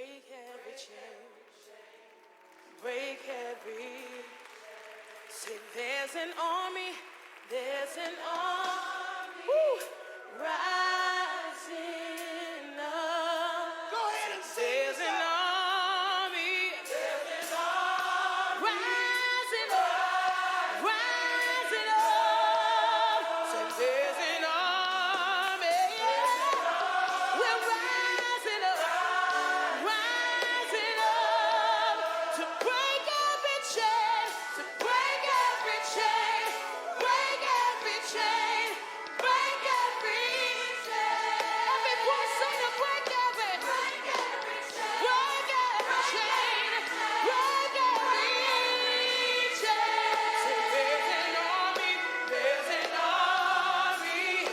break every chain, break every. Say there's an army woo, rising up. Go ahead and sing. There's an army rising up, rising up. Say there's an army, we're rising up to break every chain, to break every chain, break every chain, break every chain. Every voice say to break every chain, break every chain, break every chain. Say there's an army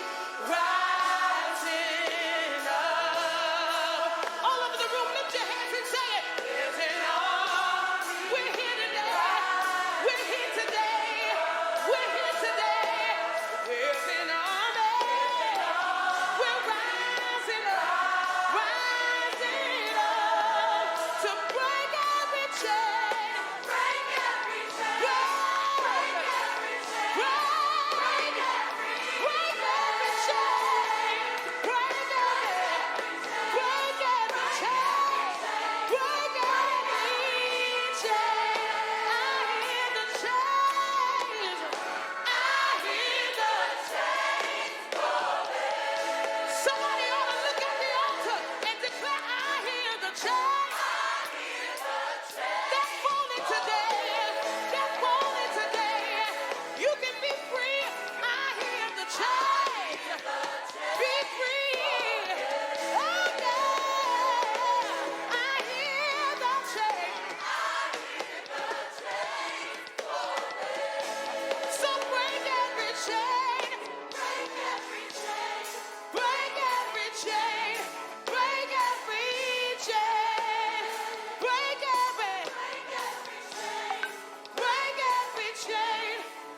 rising up. All over the room, lift your hands and say it. There's an army. We're here today. We're here today. We're here today. There's an army. We're rising up to break every chain. Break every chain. Break every chain. Break every chain. Break every chain. Break every chain. I hear the chains. I hear the chains falling. Somebody ought to look at the altar and declare, I hear the chains. They're falling today. They're falling today. You can be free. I hear the chains. Be free. Oh yeah. I hear the chains. So break every chain. Break every chain. Break every chain. Break every chain. Break every chain. Break every chain.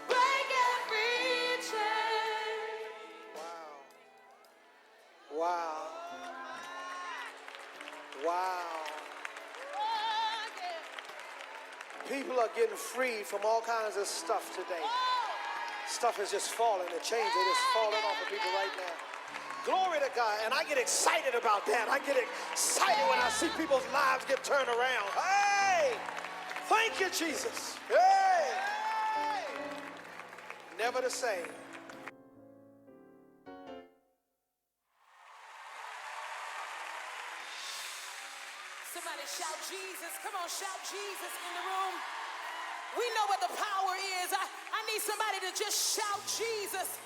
Break every chain. Wow. Wow. Oh, yeah. People are getting free from all kinds of stuff today. Stuff is just falling. The chains are just falling off of people right now. Glory to God. And I get excited about that. I get excited when I see people's lives get turned around. Hey! Thank you, Jesus. Hey! Never the same. Somebody shout Jesus. Come on, shout Jesus in the room. We know what the power is. I need somebody to just shout Jesus.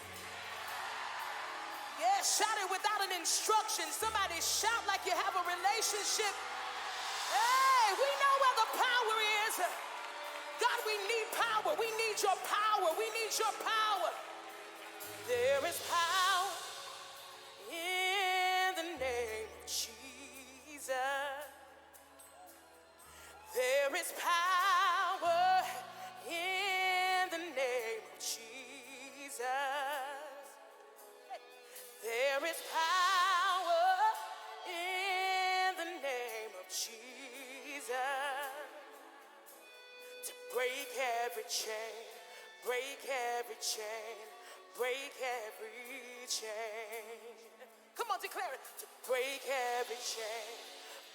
Yeah, shout it without an instruction. Somebody shout like you have a relationship. Hey, we know where the power is. God, we need power. We need your power. We need your power. There is power in the name of Jesus. There is power in the name of Jesus. There is power in the name of Jesus to break every chain, break every chain, break every chain. Come on, declare it. To break every chain,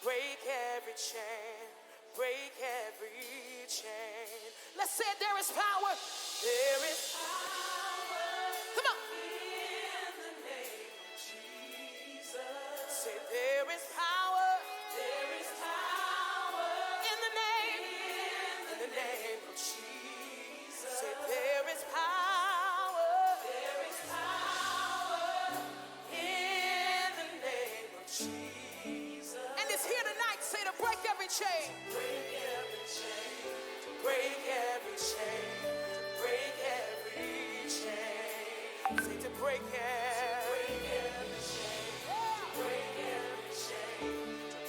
break every chain, break every chain. Let's say it. There is power. There is power. Come on. In the name of Jesus. Say there is power. There is power. In the name. In the name of Jesus. Say there is power. There is power. In the name of Jesus. And it's here tonight. Say to break every chain. Break every chain. Break every chain. Break every chain. Say to break every chain. Break every chain.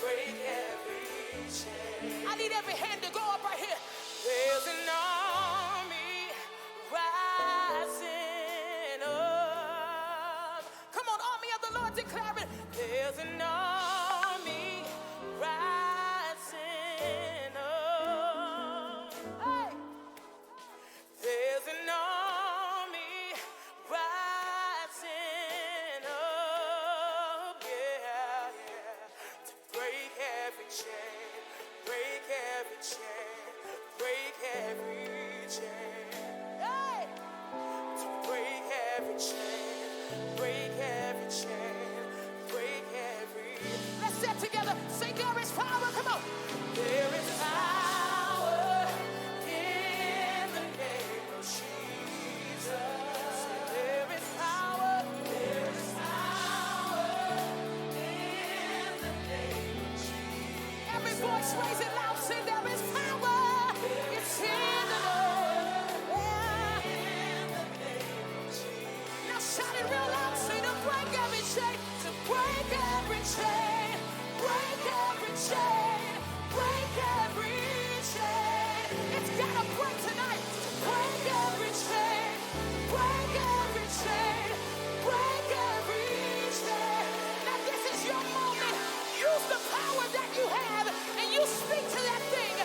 Break every chain. I need every hand to go up right here. There's an army rising up. Come on, army of the Lord, declare it. There's an army rising. chain, break every chain, break every chain. Hey! To break every chain, break every chain, break every. Let's say it together. Say there is power. Come on. There is power in the name of Jesus. There is power. There is power in the name of Jesus. Every voice raise it loud. Say there is power. It's in the name. Yeah. Now shout it real loud. Say to break every chain. To break every chain. Break every chain. Break every chain. It's gotta break tonight. Break every chain. Break every chain. Break every chain. Now this is your moment. Use the power that you have and you speak to that thing.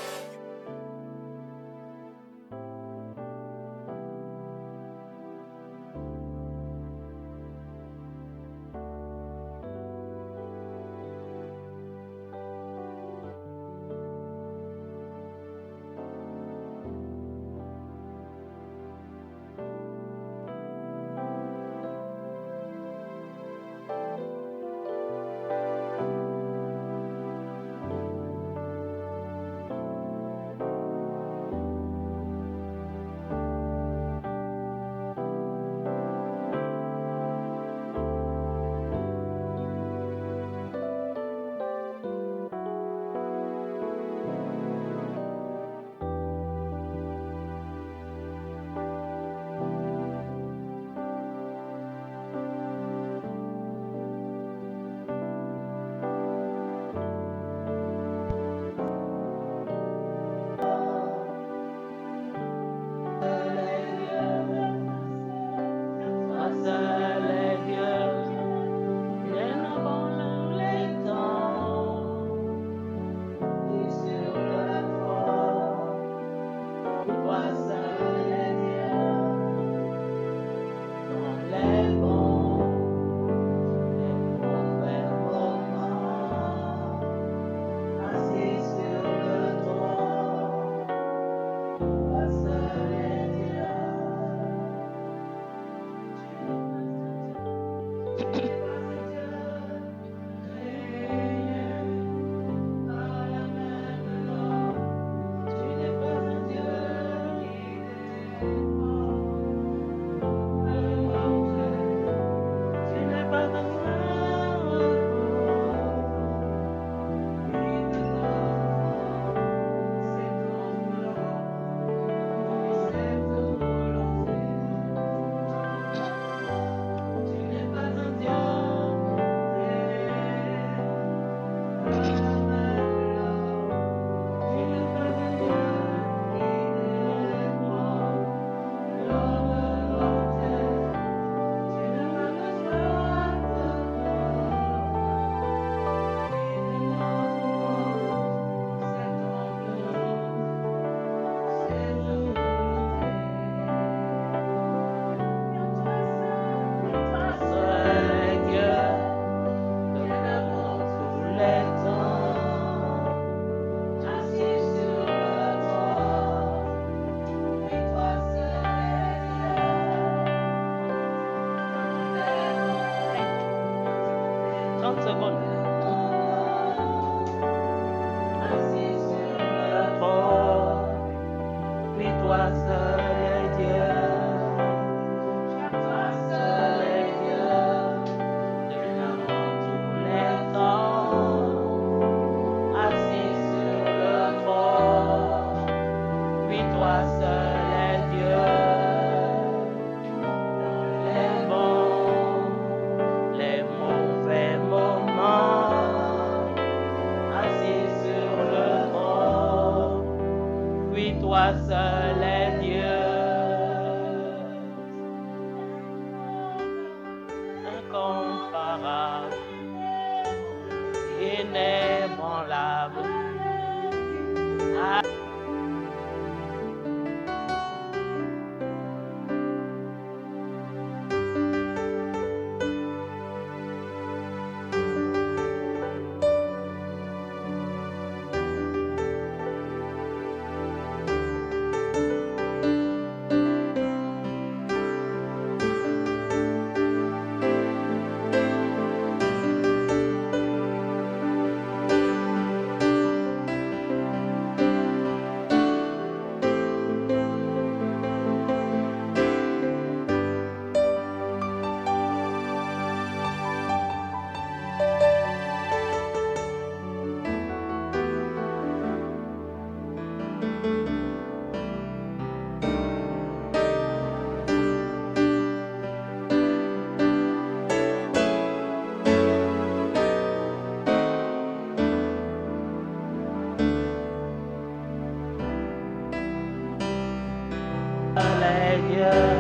Seigneur,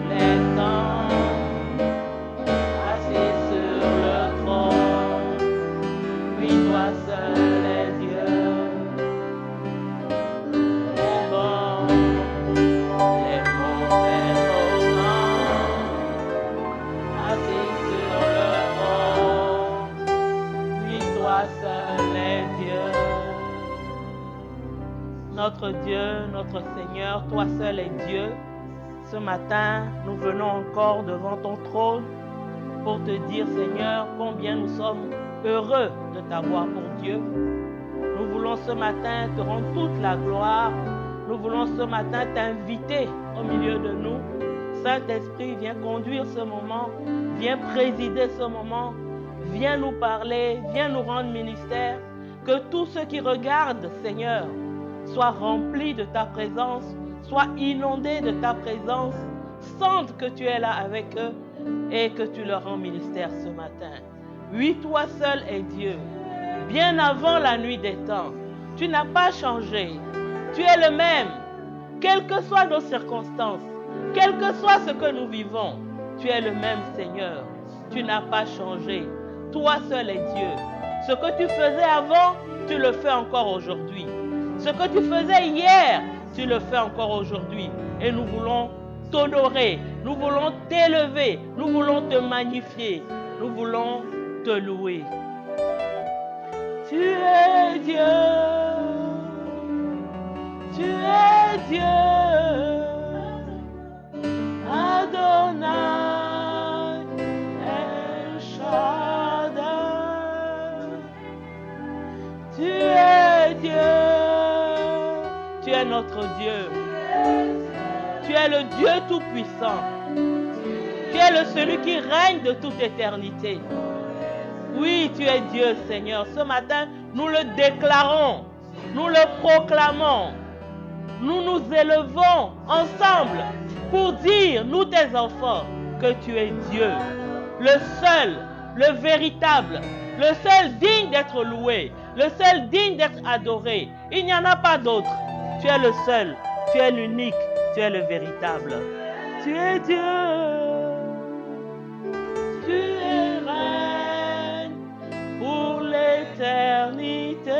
les temps, assis sur le trône, oui, toi seul est Dieu. Les bons, les mauvais moments, assis sur le trône, oui, toi seul est Dieu. Notre Dieu, notre Seigneur, toi seul est Dieu. Ce matin, nous venons encore devant ton trône pour te dire, Seigneur, combien nous sommes heureux de t'avoir pour Dieu. Nous voulons ce matin te rendre toute la gloire. Nous voulons ce matin t'inviter au milieu de nous. Saint-Esprit, viens conduire ce moment, viens présider ce moment, viens nous parler, viens nous rendre ministère. Que tous ceux qui regardent, Seigneur, soient remplis de ta présence, soient inondés de ta présence, sentent que tu es là avec eux et que tu leur rends ministère ce matin. Oui, toi seul es Dieu. Bien avant la nuit des temps, tu n'as pas changé. Tu es le même. Quelles que soient nos circonstances, quel que soit ce que nous vivons, tu es le même Seigneur. Tu n'as pas changé. Toi seul es Dieu. Ce que tu faisais avant, tu le fais encore aujourd'hui. Ce que tu faisais hier, tu le fais encore aujourd'hui. Et nous voulons t'honorer, nous voulons t'élever, nous voulons te magnifier, nous voulons te louer. Tu es Dieu, tu es Dieu, Adonai, El Shaddai. Tu es Dieu, tu es notre Dieu. Tu es le Dieu tout-puissant. Tu es le celui qui règne de toute éternité. Oui, tu es Dieu, Seigneur. Ce matin, nous le déclarons, nous le proclamons. Nous nous élevons ensemble pour dire, nous tes enfants, que tu es Dieu. Le seul, le véritable, le seul digne d'être loué, le seul digne d'être adoré. Il n'y en a pas d'autre. Tu es le seul, tu es l'unique, tu es le véritable. Tu es Dieu. Tu es règne pour l'éternité.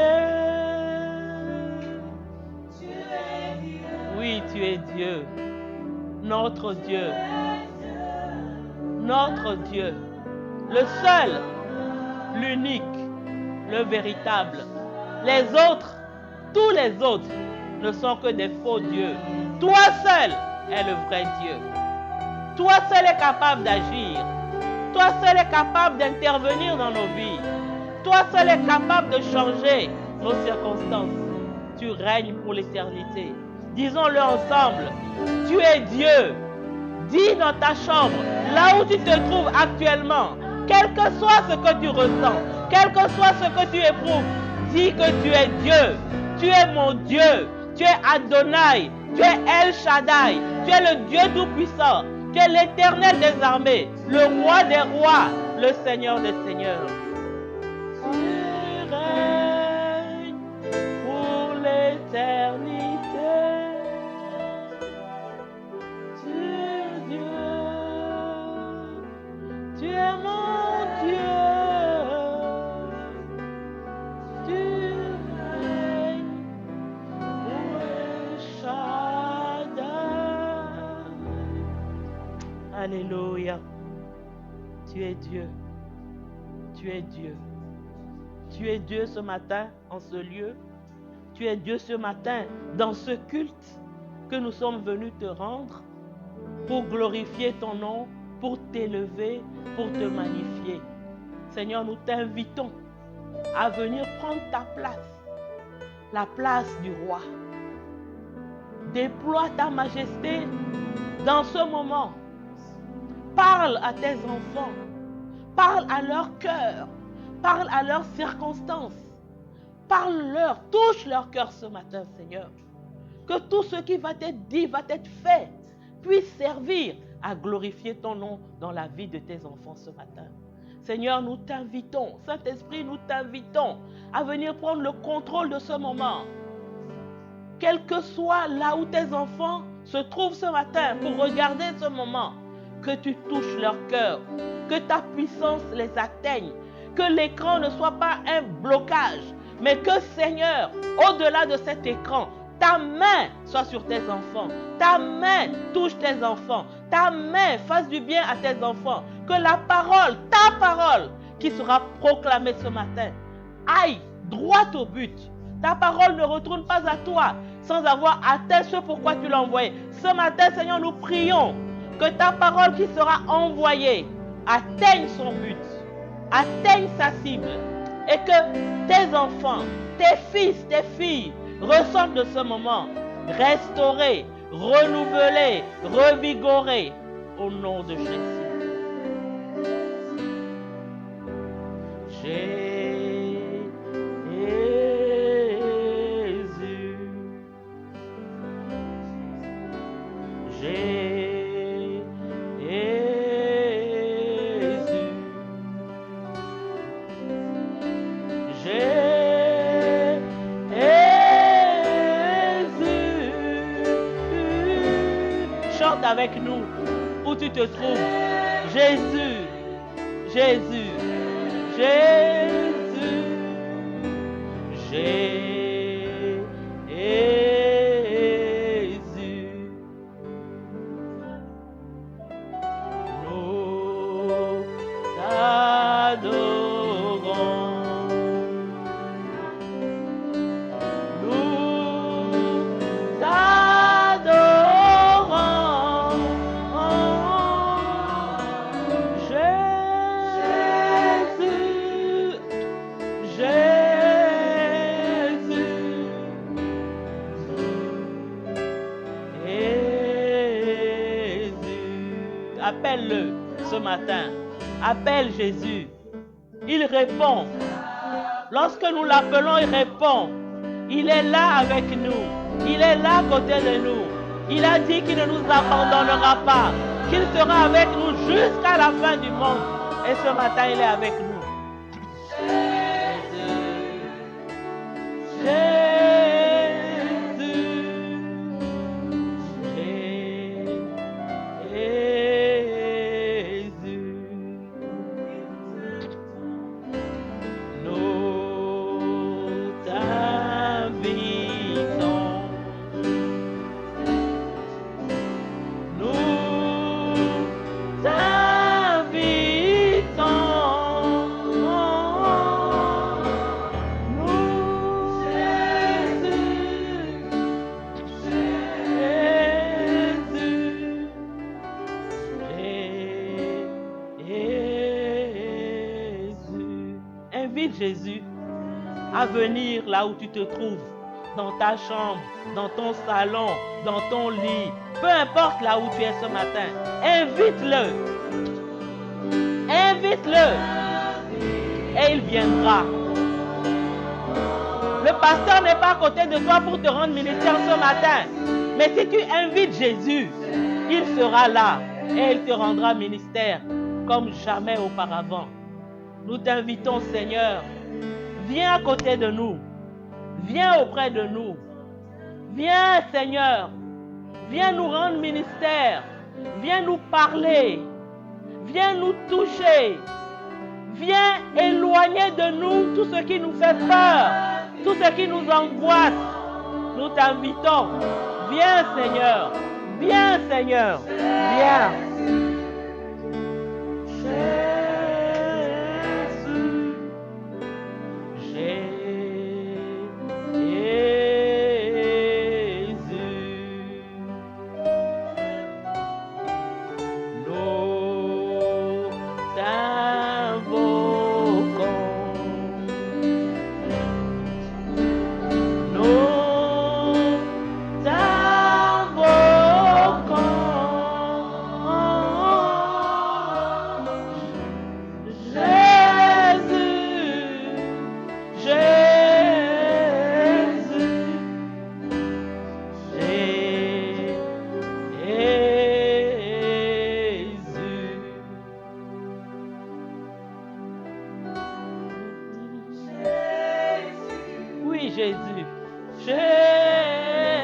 Oui, tu es Dieu. Notre Dieu. Notre Dieu. Le seul, l'unique, le véritable. Les autres, tous les autres, ne sont que des faux dieux. Toi seul est le vrai Dieu. Toi seul est capable d'agir. Toi seul est capable d'intervenir dans nos vies. Toi seul est capable de changer nos circonstances. Tu règnes pour l'éternité. Disons-le ensemble. Tu es Dieu. Dis dans ta chambre, là où tu te trouves actuellement, quel que soit ce que tu ressens, quel que soit ce que tu éprouves, dis que tu es Dieu. Tu es mon Dieu. Tu es Adonai. Tu es El Shaddai. Tu es le Dieu tout-puissant. Tu es l'Éternel des armées, le Roi des rois, le Seigneur des seigneurs. Tu règnes pour l'éternité. Tu es Dieu. Tu es mon Dieu. Tu règnes pour El Shaddai. Alléluia. Tu es Dieu. Tu es Dieu. Tu es Dieu ce matin en ce lieu. Tu es Dieu ce matin dans ce culte que nous sommes venus te rendre pour glorifier ton nom, pour t'élever, pour te magnifier. Seigneur, nous t'invitons à venir prendre ta place, la place du roi. Déploie ta majesté dans ce moment. Parle à tes enfants. Parle à leur cœur. Parle à leurs circonstances. Parle-leur, touche leur cœur ce matin, Seigneur. Que tout ce qui va être dit, va être fait, puisse servir à glorifier ton nom dans la vie de tes enfants ce matin. Seigneur, nous t'invitons, Saint-Esprit, nous t'invitons à venir prendre le contrôle de ce moment. quel que soit là où tes enfants se trouvent ce matin pour regarder ce moment, que tu touches leur cœur, que ta puissance les atteigne, que l'écran ne soit pas un blocage, mais que Seigneur, au-delà de cet écran, ta main soit sur tes enfants, ta main touche tes enfants, ta main fasse du bien à tes enfants, que la parole, ta parole qui sera proclamée ce matin, aille droit au but. Ta parole ne retourne pas à toi sans avoir atteint ce pourquoi tu l'as envoyé. Ce matin, Seigneur, nous prions que ta parole qui sera envoyée atteigne son but, atteigne sa cible et que tes enfants, tes fils, tes filles ressortent de ce moment restaurés, renouvelés, revigorés au nom de Jésus. Chante avec nous où tu te trouves. Jésus, Jésus, Jésus, Jésus. Nous t'adorons. Nous t'adorons. Jésus, Jésus, Jésus. Appelle-le ce matin. Appelle Jésus. Il répond. Lorsque nous l'appelons, il répond. Il est là avec nous. Il est là à côté de nous. Il a dit qu'il ne nous abandonnera pas, qu'il sera avec nous jusqu'à la fin du monde. Et ce matin, il est avec nous. Jésus à venir là où tu te trouves, dans ta chambre, dans ton salon, dans ton lit, peu importe là où tu es ce matin, invite-le. Invite-le et il viendra. Le pasteur n'est pas à côté de toi pour te rendre ministère ce matin, mais si tu invites Jésus, il sera là et il te rendra ministère comme jamais auparavant. Nous t'invitons, Seigneur, viens à côté de nous, viens auprès de nous, viens, Seigneur, viens nous rendre ministère, viens nous parler, viens nous toucher, viens éloigner de nous tout ce qui nous fait peur, tout ce qui nous angoisse. Nous t'invitons, viens, Seigneur, viens, Seigneur, viens. Jésus, Jésus,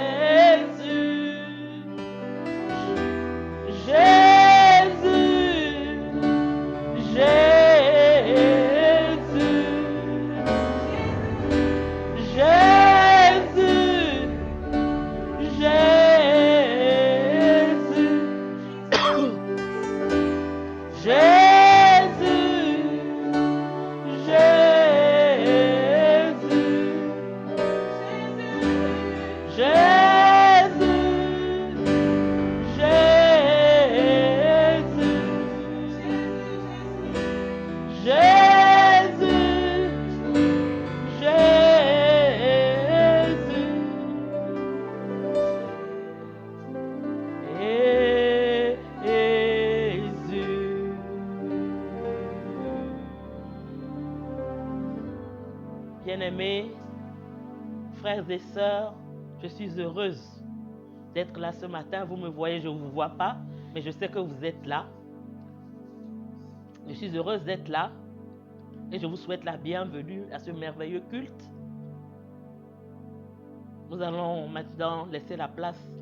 Bien-aimés, frères et sœurs, je suis heureuse d'être là ce matin. Vous me voyez, je ne vous vois pas, mais je sais que vous êtes là. Je suis heureuse d'être là et je vous souhaite la bienvenue à ce merveilleux culte. Nous allons maintenant laisser la place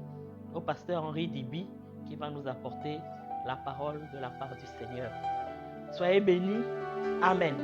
au pasteur Henri Dibi qui va nous apporter la parole de la part du Seigneur. Soyez bénis. Amen.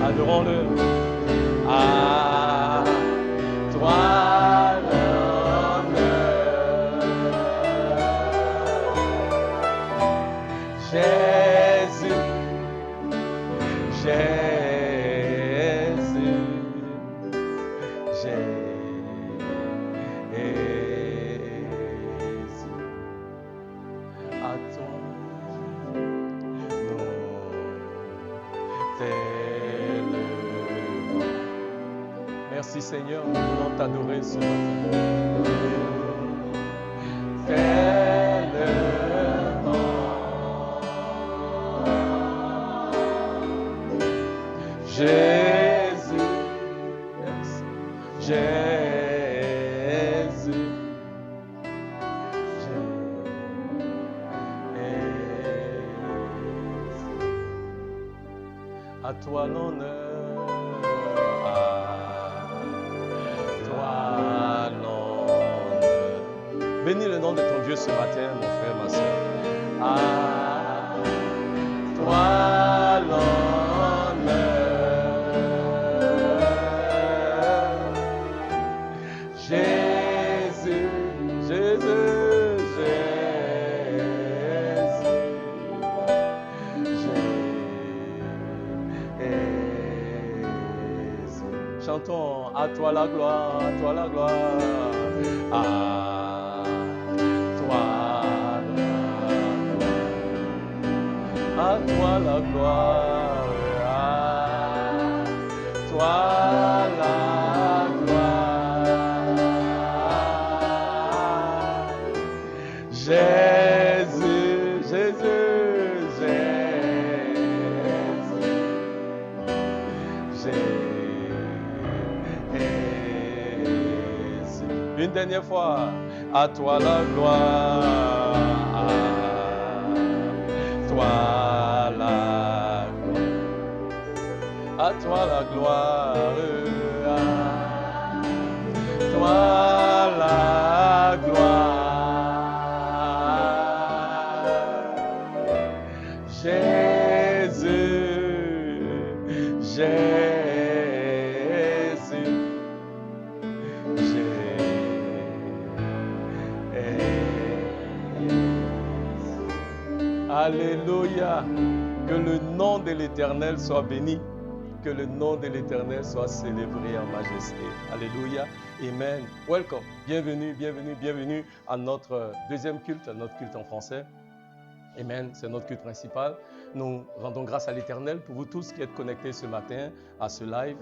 Adorons-le. À toi l'honneur. Jésus, Jésus, Jésus. À toi nous t'élevons. Merci Seigneur, nous voulons t'adorer ce matin. Jésus, merci. Jésus, à toi l'honneur, à toi l'honneur. Bénis le nom de ton Dieu ce matin, mon frère, ma soeur. À toi l'honneur. Jésus, Jésus, Jésus. Chantons à toi la gloire, à toi la gloire, à toi la gloire, à toi la gloire. Jésus, Jésus, Jésus. Une dernière fois, à toi la gloire, à toi la gloire, à toi la gloire, à toi la gloire. Jésus, Jésus, Alléluia. Que le nom de l'Éternel soit béni. Que le nom de l'Éternel soit célébré en majesté. Alléluia. Amen. Welcome. Bienvenue, bienvenue, bienvenue à notre deuxième culte, à notre culte en français. Amen. C'est notre culte principal. nous rendons grâce à l'Éternel pour vous tous qui êtes connectés ce matin à ce live.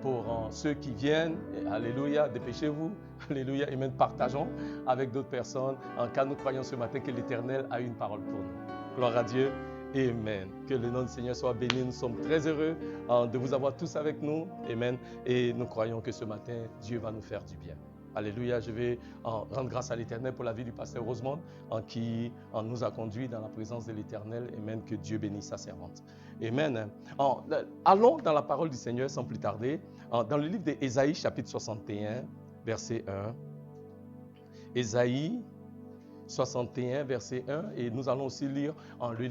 Pour ceux qui viennent, alléluia, dépêchez-vous, alléluia, et même partageons avec d'autres personnes, car nous croyons ce matin que l'Éternel a une parole pour nous. Gloire à Dieu. Amen. Que le nom du Seigneur soit béni. Nous sommes très heureux de vous avoir tous avec nous. Amen. Et nous croyons que ce matin, Dieu va nous faire du bien. Alléluia. Je vais rendre grâce à l'Éternel pour la vie du pasteur Rosemond qui nous a conduits dans la présence de l'Éternel. Amen. Que Dieu bénisse sa servante. Amen. Allons dans la parole du Seigneur sans plus tarder. Dans le livre d'Ésaïe, chapitre 61, verset 1. Ésaïe 61, verset 1, et nous allons aussi lire le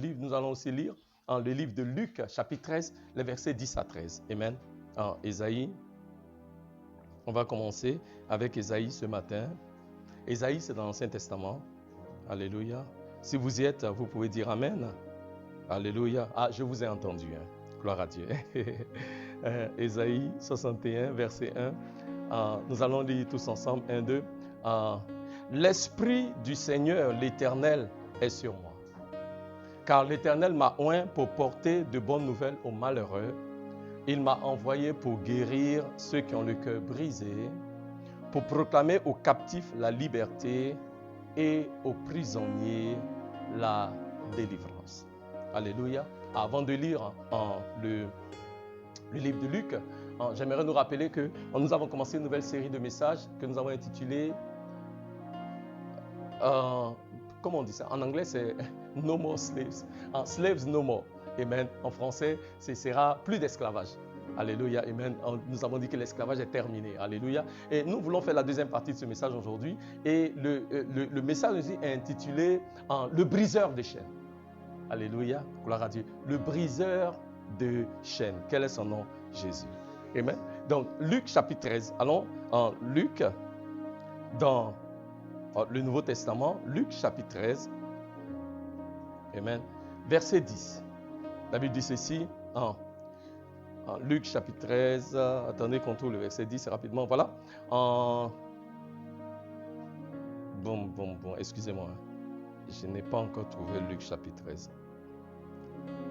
livre de Luc, chapitre 13, les versets 10 à 13. Amen. Ésaïe, on va commencer avec Ésaïe ce matin. Ésaïe, c'est dans l'Ancien Testament. Alléluia. Si vous y êtes, vous pouvez dire Amen. Alléluia. Ah, je vous ai entendu. Gloire à Dieu. Ésaïe 61, verset 1. Nous allons lire tous ensemble. 1, 2. L'Esprit du Seigneur, l'Éternel, est sur moi. Car l'Éternel m'a oint pour porter de bonnes nouvelles aux malheureux. Il m'a envoyé pour guérir ceux qui ont le cœur brisé, pour proclamer aux captifs la liberté et aux prisonniers la délivrance. Alléluia. Avant de lire le livre de Luc, j'aimerais nous rappeler que nous avons commencé une nouvelle série de messages que nous avons intitulée comment on dit ça? En anglais, c'est No More Slaves. Slaves No More. Amen. En français, ce sera plus d'esclavage. Alléluia. Amen. Nous avons dit que l'esclavage est terminé. Alléluia. Et nous voulons faire la deuxième partie de ce message aujourd'hui. Et le message aussi est intitulé Le briseur de chaînes. Alléluia. Gloire à Dieu. Le briseur de chaînes. Quel est son nom? Jésus. Amen. Donc, Luc chapitre 13. Allons en Luc dans le Nouveau Testament, Luc chapitre 13, Amen, verset 10. La Bible dit ceci, en Luc chapitre 13, attendez qu'on trouve le verset 10 rapidement, voilà. Bon, excusez-moi, je n'ai pas encore trouvé Luc chapitre 13.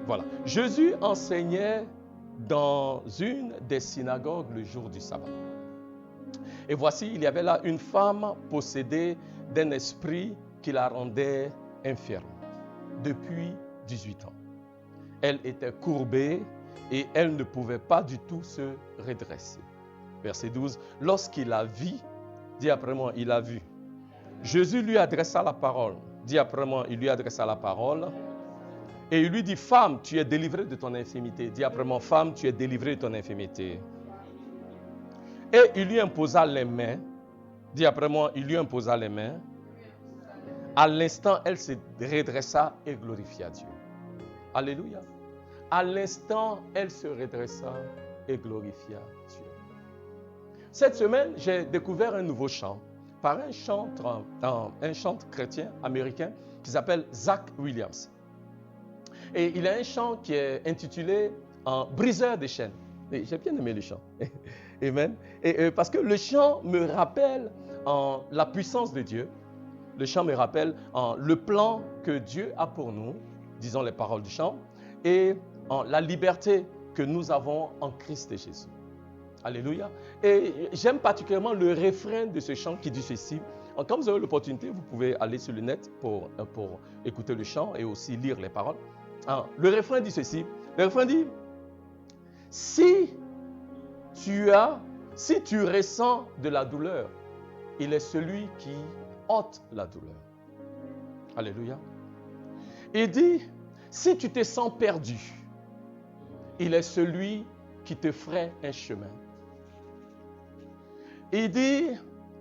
Voilà, Jésus enseignait dans une des synagogues le jour du sabbat. Et voici, il y avait là une femme possédée d'un esprit qui la rendait infirme depuis 18 ans. Elle était courbée et elle ne pouvait pas du tout se redresser. Verset 12. Lorsqu'il la vit, dis après moi, il a vu. Jésus lui adressa la parole. Dis après moi, il lui adressa la parole. Et il lui dit, femme, tu es délivrée de ton infirmité. Dis après moi, femme, tu es délivrée de ton infirmité. Et il lui imposa les mains. Dis après moi, il lui imposa les mains. À l'instant, elle se redressa et glorifia Dieu. Alléluia. À l'instant, elle se redressa et glorifia Dieu. Cette semaine, j'ai découvert un nouveau chant par un chanteur chrétien américain qui s'appelle Zach Williams. Et il a un chant qui est intitulé « Briseur des chaînes ». J'ai bien aimé le chant. Amen. Et parce que le chant me rappelle la puissance de Dieu. Le chant me rappelle le plan que Dieu a pour nous, disons les paroles du chant, et la liberté que nous avons en Christ Jésus. Alléluia. Et j'aime particulièrement le refrain de ce chant qui dit ceci. Quand vous avez l'opportunité, vous pouvez aller sur le net pour écouter le chant et aussi lire les paroles. Le refrain dit ceci. Le refrain dit, si tu ressens de la douleur, il est celui qui ôte la douleur. Alléluia. Il dit, si tu te sens perdu, il est celui qui te ferait un chemin. Il dit,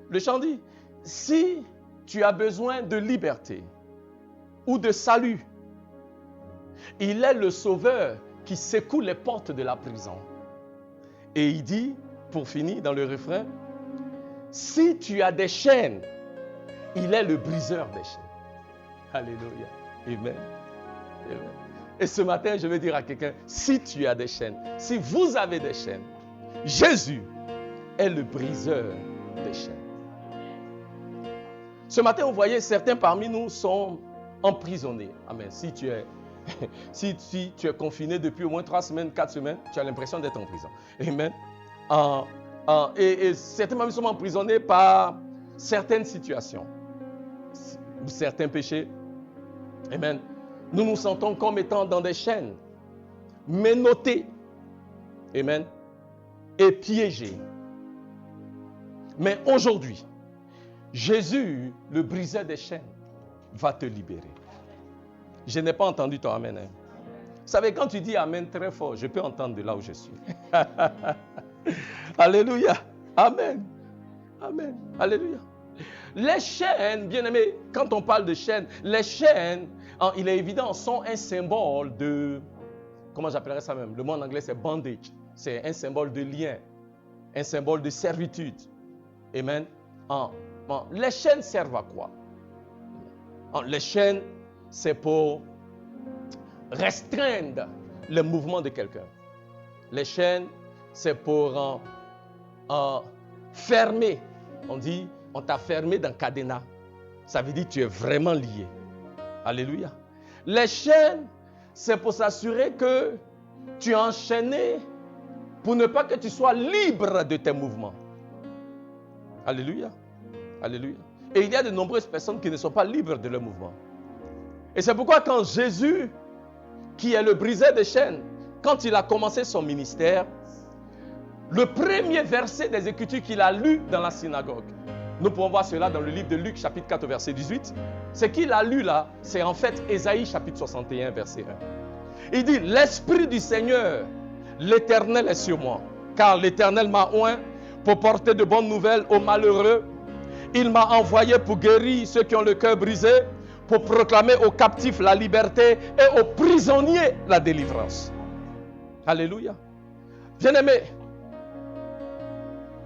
le chant dit, si tu as besoin de liberté ou de salut, il est le sauveur qui secoue les portes de la prison. Et il dit, pour finir dans le refrain, si tu as des chaînes, il est le briseur des chaînes. Alléluia. Amen. Amen. Et ce matin, je veux dire à quelqu'un, si tu as des chaînes, si vous avez des chaînes, Jésus est le briseur des chaînes. Ce matin, vous voyez, certains parmi nous sont emprisonnés. Amen. Si tu es Si tu es confiné depuis au moins 3 semaines, 4 semaines, tu as l'impression d'être en prison. Amen. Et certains même sont emprisonnés par certaines situations, certains péchés. Amen. Nous nous sentons comme étant dans des chaînes, menottés. Amen. Et piégés. Mais aujourd'hui, Jésus, le briseur des chaînes, va te libérer. Je n'ai pas entendu ton amen. Vous savez, quand tu dis amen très fort, je peux entendre de là où je suis. Alléluia. Amen. Amen. Alléluia. Les chaînes, bien aimés, quand on parle de chaînes, les chaînes, il est évident, sont un symbole de, comment j'appellerais ça même? Le mot en anglais, c'est bondage. C'est un symbole de lien, un symbole de servitude. Amen. Les chaînes servent à quoi? Les chaînes, c'est pour restreindre le mouvement de quelqu'un. Les chaînes, c'est pour fermer. On dit, on t'a fermé dans cadenas. Ça veut dire que tu es vraiment lié. Alléluia. Les chaînes, c'est pour s'assurer que tu es enchaîné pour ne pas que tu sois libre de tes mouvements. Alléluia. Alléluia. Et il y a de nombreuses personnes qui ne sont pas libres de leur mouvement. Et c'est pourquoi quand Jésus, qui est le briseur des chaînes, quand il a commencé son ministère, le premier verset des Écritures qu'il a lu dans la synagogue, nous pouvons voir cela dans le livre de Luc, chapitre 4, verset 18. Ce qu'il a lu là, c'est en fait Ésaïe, chapitre 61, verset 1. Il dit, l'Esprit du Seigneur, l'Éternel est sur moi, car l'Éternel m'a oint pour porter de bonnes nouvelles aux malheureux. Il m'a envoyé pour guérir ceux qui ont le cœur brisé, pour proclamer aux captifs la liberté et aux prisonniers la délivrance. Alléluia. Bien-aimés,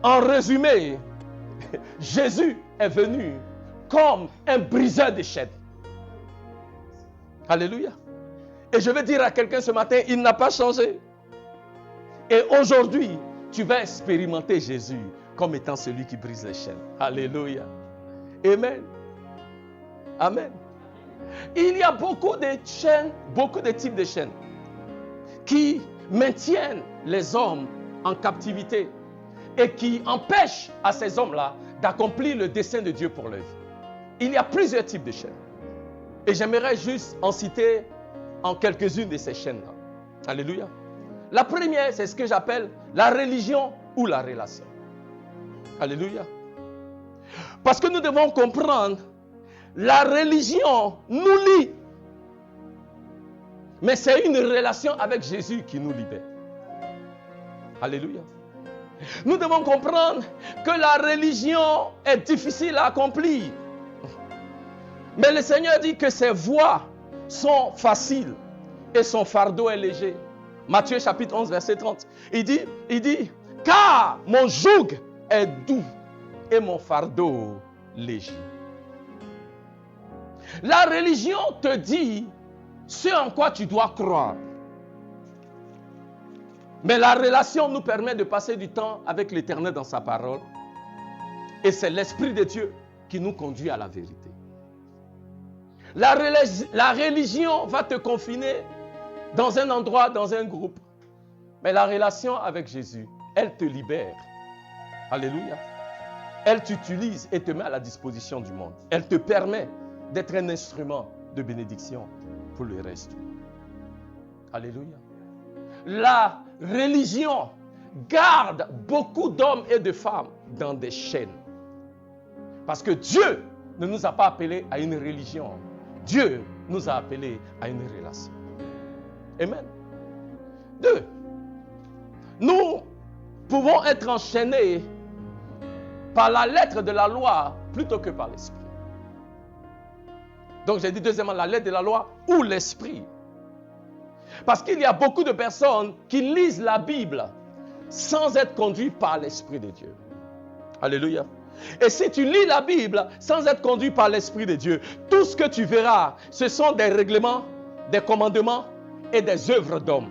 en résumé, Jésus est venu comme un briseur de chaînes. Alléluia. Et je veux dire à quelqu'un ce matin, il n'a pas changé. Et aujourd'hui, tu vas expérimenter Jésus comme étant celui qui brise les chaînes. Alléluia. Amen. Amen. Il y a beaucoup de chaînes, beaucoup de types de chaînes qui maintiennent les hommes en captivité et qui empêchent à ces hommes-là d'accomplir le dessein de Dieu pour leur vie. Il y a plusieurs types de chaînes. Et j'aimerais juste en citer en quelques-unes de ces chaînes-là. Alléluia. La première, c'est ce que j'appelle la religion ou la relation. Alléluia. Parce que nous devons comprendre, la religion nous lie. Mais c'est une relation avec Jésus qui nous libère. Alléluia. Nous devons comprendre que la religion est difficile à accomplir. Mais le Seigneur dit que ses voies sont faciles et son fardeau est léger. Matthieu chapitre 11, verset 30. Il dit, car mon joug est doux et mon fardeau léger. La religion te dit ce en quoi tu dois croire. Mais la relation nous permet de passer du temps avec l'Éternel dans sa parole. Et c'est l'Esprit de Dieu qui nous conduit à la vérité. La religion va te confiner dans un endroit, dans un groupe. Mais la relation avec Jésus, elle te libère. Alléluia. Elle t'utilise et te met à la disposition du monde. Elle te permet d'être un instrument de bénédiction pour le reste. Alléluia. La religion garde beaucoup d'hommes et de femmes dans des chaînes. Parce que Dieu ne nous a pas appelés à une religion. Dieu nous a appelés à une relation. Amen. 2. Nous pouvons être enchaînés par la lettre de la loi plutôt que par l'esprit. Donc j'ai dit deuxièmement la lettre de la loi ou l'esprit. Parce qu'il y a beaucoup de personnes qui lisent la Bible sans être conduits par l'Esprit de Dieu. Alléluia. Et si tu lis la Bible sans être conduit par l'Esprit de Dieu, tout ce que tu verras, ce sont des règlements, des commandements et des œuvres d'hommes.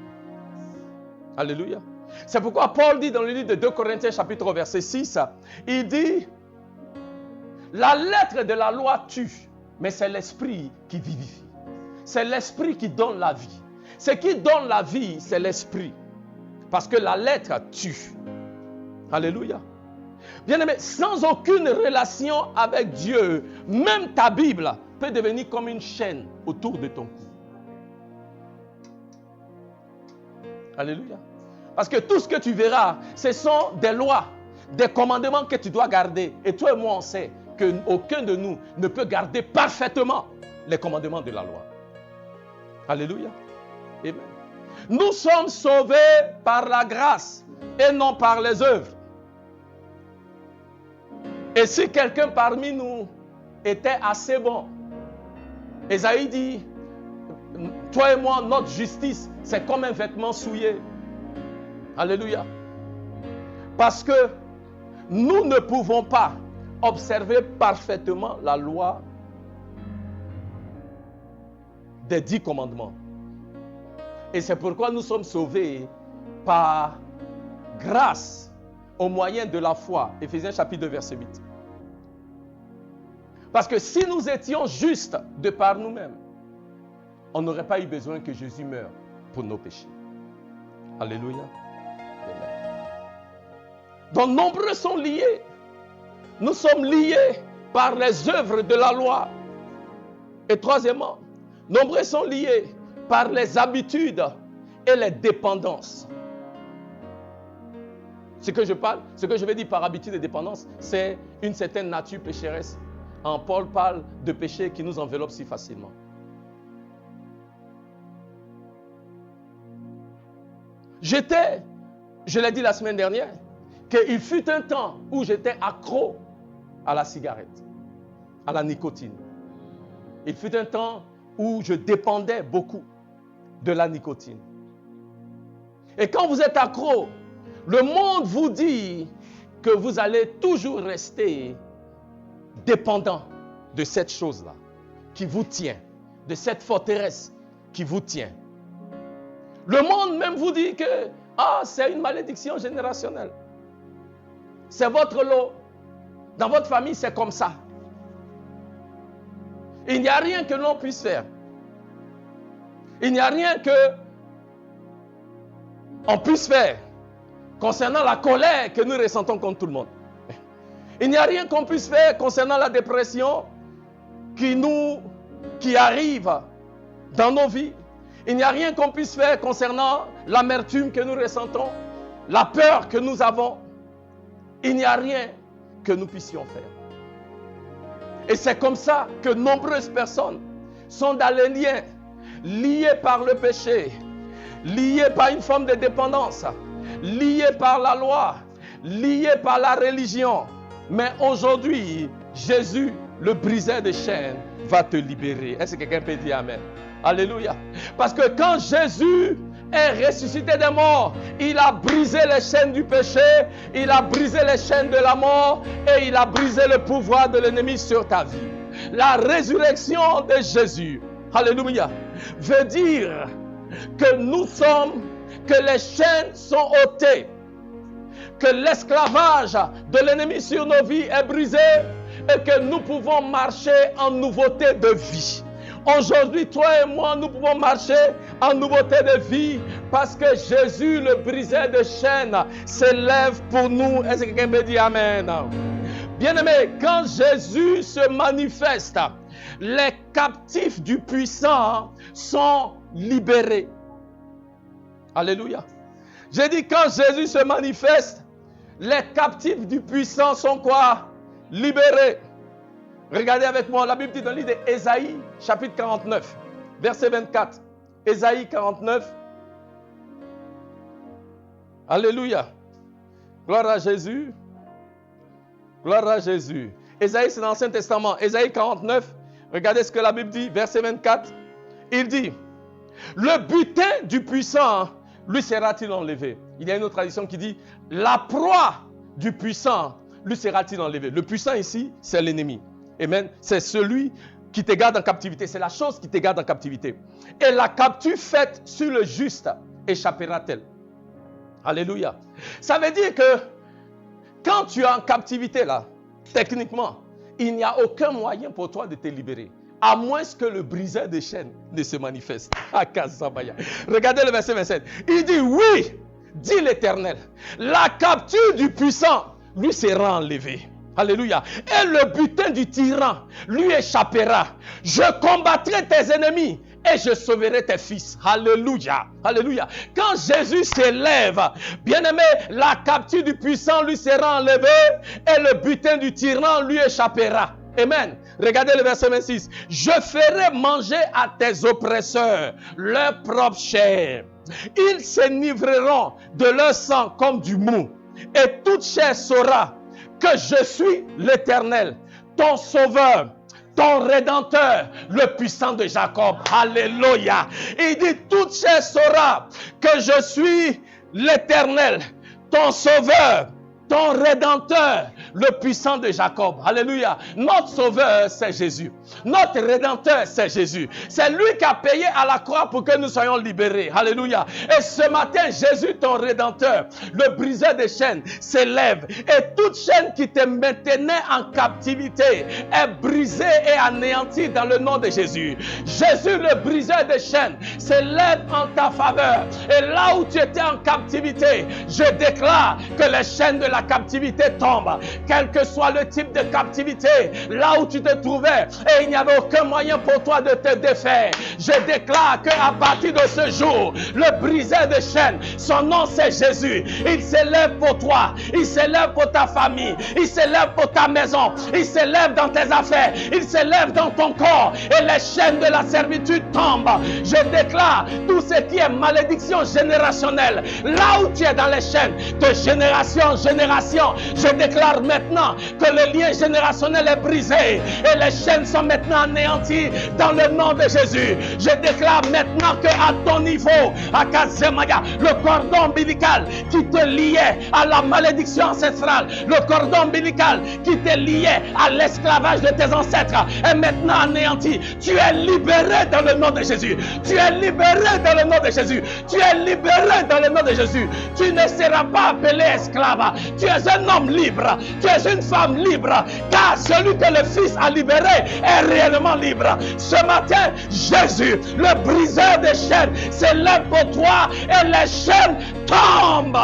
Alléluia. C'est pourquoi Paul dit dans le livre de 2 Corinthiens chapitre 1 verset 6, il dit, la lettre de la loi tue, mais c'est l'Esprit qui vivifie. c'est l'esprit qui donne la vie. Ce qui donne la vie, c'est l'esprit. Parce que la lettre tue. Alléluia. Bien-aimé, sans aucune relation avec Dieu, même ta Bible peut devenir comme une chaîne autour de ton cou. Alléluia. Parce que tout ce que tu verras, ce sont des lois, des commandements que tu dois garder. Et toi et moi, on sait qu'aucun de nous ne peut garder parfaitement les commandements de la loi. Alléluia. Amen. Nous sommes sauvés par la grâce et non par les œuvres. Et si quelqu'un parmi nous était assez bon, Ésaïe dit, toi et moi, notre justice, c'est comme un vêtement souillé. Alléluia. Parce que nous ne pouvons pas observer parfaitement la loi des 10 commandements. Et c'est pourquoi nous sommes sauvés par grâce au moyen de la foi. Éphésiens chapitre 2, verset 8. Parce que si nous étions justes de par nous-mêmes, on n'aurait pas eu besoin que Jésus meure pour nos péchés. Alléluia. Amen. Donc nombreux sont liés. Nous sommes liés par les œuvres de la loi. Et troisièmement, nombreux sont liés par les habitudes et les dépendances. Ce que je veux dire par habitude et dépendance, c'est une certaine nature pécheresse. Paul parle de péché qui nous enveloppe si facilement. Je l'ai dit la semaine dernière, qu'il fut un temps où j'étais accro à la cigarette, à la nicotine. Il fut un temps où je dépendais beaucoup de la nicotine. Et quand vous êtes accro, le monde vous dit que vous allez toujours rester dépendant de cette chose-là qui vous tient, de cette forteresse qui vous tient. Le monde même vous dit que c'est une malédiction générationnelle. C'est votre lot. Dans votre famille, c'est comme ça. Il n'y a rien que l'on puisse faire. Il n'y a rien que on puisse faire concernant la colère que nous ressentons contre tout le monde. Il n'y a rien qu'on puisse faire concernant la dépression qui arrive dans nos vies. Il n'y a rien qu'on puisse faire concernant l'amertume que nous ressentons, la peur que nous avons. Il n'y a rien que nous puissions faire. Et c'est comme ça que nombreuses personnes sont dans les liens, liées par le péché, liées par une forme de dépendance, liées par la loi, liées par la religion. Mais aujourd'hui, Jésus, le briseur de chaînes, va te libérer. Est-ce que quelqu'un peut dire Amen? Alléluia. Parce que quand Jésus est ressuscité des morts, il a brisé les chaînes du péché, il a brisé les chaînes de la mort et il a brisé le pouvoir de l'ennemi sur ta vie. La résurrection de Jésus, alléluia, veut dire que que les chaînes sont ôtées, que l'esclavage de l'ennemi sur nos vies est brisé et que nous pouvons marcher en nouveauté de vie. Aujourd'hui, toi et moi, nous pouvons marcher en nouveauté de vie parce que Jésus, le briseur de chaînes, s'élève pour nous. Est-ce que quelqu'un peut dire Amen? Bien-aimé, quand Jésus se manifeste, les captifs du puissant sont libérés. Alléluia. J'ai dit quand Jésus se manifeste, les captifs du puissant sont quoi? Libérés. Regardez avec moi, la Bible dit dans le livre d'Ésaïe, chapitre 49, verset 24. Ésaïe 49. Alléluia. Gloire à Jésus. Gloire à Jésus. Ésaïe, c'est dans l'Ancien Testament. Ésaïe 49, regardez ce que la Bible dit, verset 24. Il dit, le butin du puissant, lui sera-t-il enlevé? Il y a une autre tradition qui dit, la proie du puissant, lui sera-t-il enlevé? Le puissant ici, c'est l'ennemi. Amen. C'est celui qui te garde en captivité. C'est la chose qui te garde en captivité. Et la capture faite sur le juste échappera-t-elle? Alléluia. Ça veut dire que quand tu es en captivité là, techniquement, il n'y a aucun moyen pour toi de te libérer. à moins que le briseur des chaînes ne se manifeste. Regardez le verset 27. Il dit, oui, dit l'Éternel, la capture du puissant lui sera enlevée. Alléluia. Et le butin du tyran lui échappera. Je combattrai tes ennemis et je sauverai tes fils. Alléluia. Alléluia. Quand Jésus s'élève, bien-aimé, la capture du puissant lui sera enlevée et le butin du tyran lui échappera. Amen. Regardez le verset 26. Je ferai manger à tes oppresseurs leur propre chair. Ils s'enivreront de leur sang comme du mou. Et toute chair saura que je suis l'Éternel, ton sauveur, ton rédempteur, le puissant de Jacob. Alléluia. Il dit, toute chair saura que je suis l'Éternel, ton sauveur, ton rédempteur, le puissant de Jacob. Alléluia. Notre sauveur, c'est Jésus. Notre rédempteur, c'est Jésus. C'est lui qui a payé à la croix pour que nous soyons libérés. Alléluia. Et ce matin, Jésus, ton rédempteur, le briseur des chaînes, s'élève. Et toute chaîne qui te maintenait en captivité est brisée et anéantie dans le nom de Jésus. Jésus, le briseur des chaînes, s'élève en ta faveur. Et là où tu étais en captivité, je déclare que les chaînes de la captivité tombent. Quel que soit le type de captivité, là où tu te trouvais, et il n'y avait aucun moyen pour toi de te défaire. Je déclare qu'à partir de ce jour, le briseur de chaînes, son nom c'est Jésus. Il s'élève pour toi, il s'élève pour ta famille, il s'élève pour ta maison, il s'élève dans tes affaires, il s'élève dans ton corps et les chaînes de la servitude tombent. Je déclare tout ce qui est malédiction générationnelle, là où tu es dans les chaînes de génération en génération, je déclare maintenant que le lien générationnel est brisé et les chaînes sont maintenant anéanties dans le nom de Jésus. Je déclare maintenant que à ton niveau, à Kazemaya, le cordon ombilical qui te liait à la malédiction ancestrale, le cordon ombilical qui te liait à l'esclavage de tes ancêtres est maintenant anéanti. Tu es libéré dans le nom de Jésus. Tu es libéré dans le nom de Jésus. Tu es libéré dans le nom de Jésus. Tu ne seras pas appelé esclave. Tu es un homme libre. Tu es une femme libre. Car celui que le Fils a libéré est réellement libre. Ce matin, Jésus, le briseur des chaînes, s'élève pour toi et les chaînes tombent.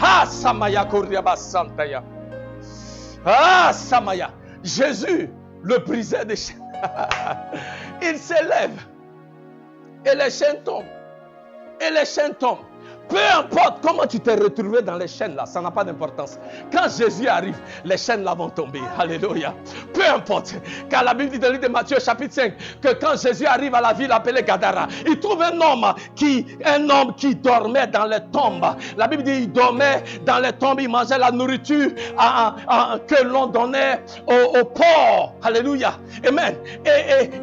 Ah, Samaya Kouriaba Santaya. Ah, Samaya. Jésus, le briseur des chaînes, il s'élève et les chaînes tombent. Et les chaînes tombent. Peu importe comment tu t'es retrouvé dans les chaînes là, ça n'a pas d'importance. Quand Jésus arrive, les chaînes là vont tomber. Alléluia. Peu importe. Car la Bible dit dans le livre de Matthieu chapitre 5 que quand Jésus arrive à la ville appelée Gadara, il trouve un homme qui dormait dans les tombes. La Bible dit il dormait dans les tombes, il mangeait la nourriture que l'on donnait aux pauvres. Alléluia. Amen.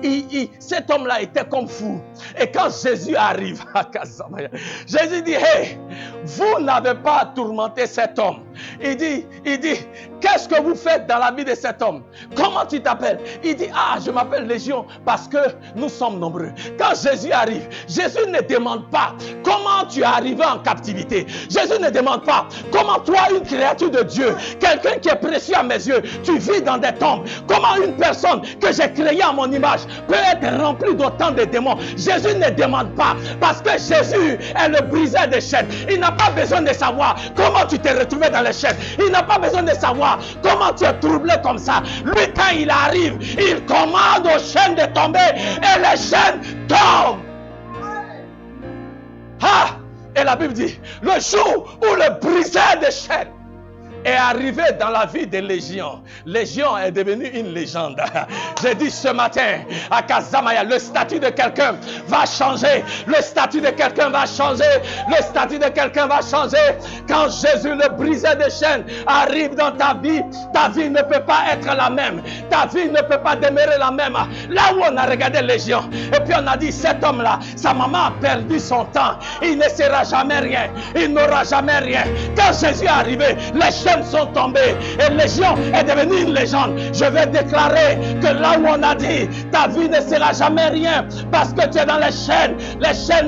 Et cet homme là était comme fou. Et quand Jésus arrive à Kazamaya, Jésus dit, hey, vous n'avez pas tourmenté cet homme. Il dit, qu'est-ce que vous faites dans la vie de cet homme? Comment tu t'appelles? Il dit, je m'appelle Légion parce que nous sommes nombreux. Quand Jésus arrive, Jésus ne demande pas comment tu es arrivé en captivité. Jésus ne demande pas comment toi, une créature de Dieu, quelqu'un qui est précieux à mes yeux, tu vis dans des tombes. Comment une personne que j'ai créée à mon image peut être remplie d'autant de démons? Jésus ne demande pas parce que Jésus est le briseur des chaînes. Il n'a pas besoin de savoir comment tu t'es retrouvé dans les chaînes. Il n'a pas besoin de savoir comment tu es troublé comme ça. Lui, quand il arrive, il commande aux chaînes de tomber et les chaînes tombent. Et la Bible dit, le jour où le briseur des chaînes est arrivé dans la vie de Légion. Légion est devenu une légende. J'ai dit ce matin à Kazamaya, le statut de quelqu'un va changer. Le statut de quelqu'un va changer. Le statut de quelqu'un va changer. Quand Jésus, le briseur des chaînes, arrive dans ta vie ne peut pas être la même. Ta vie ne peut pas demeurer la même. Là où on a regardé Légion, et puis on a dit, cet homme-là, sa maman a perdu son temps. Il ne sera jamais rien. Il n'aura jamais rien. Quand Jésus est arrivé, les chaînes chaînes sont tombées et Légion est devenue une légende. Je vais déclarer que là où on a dit ta vie ne sera jamais rien parce que tu es dans les chaînes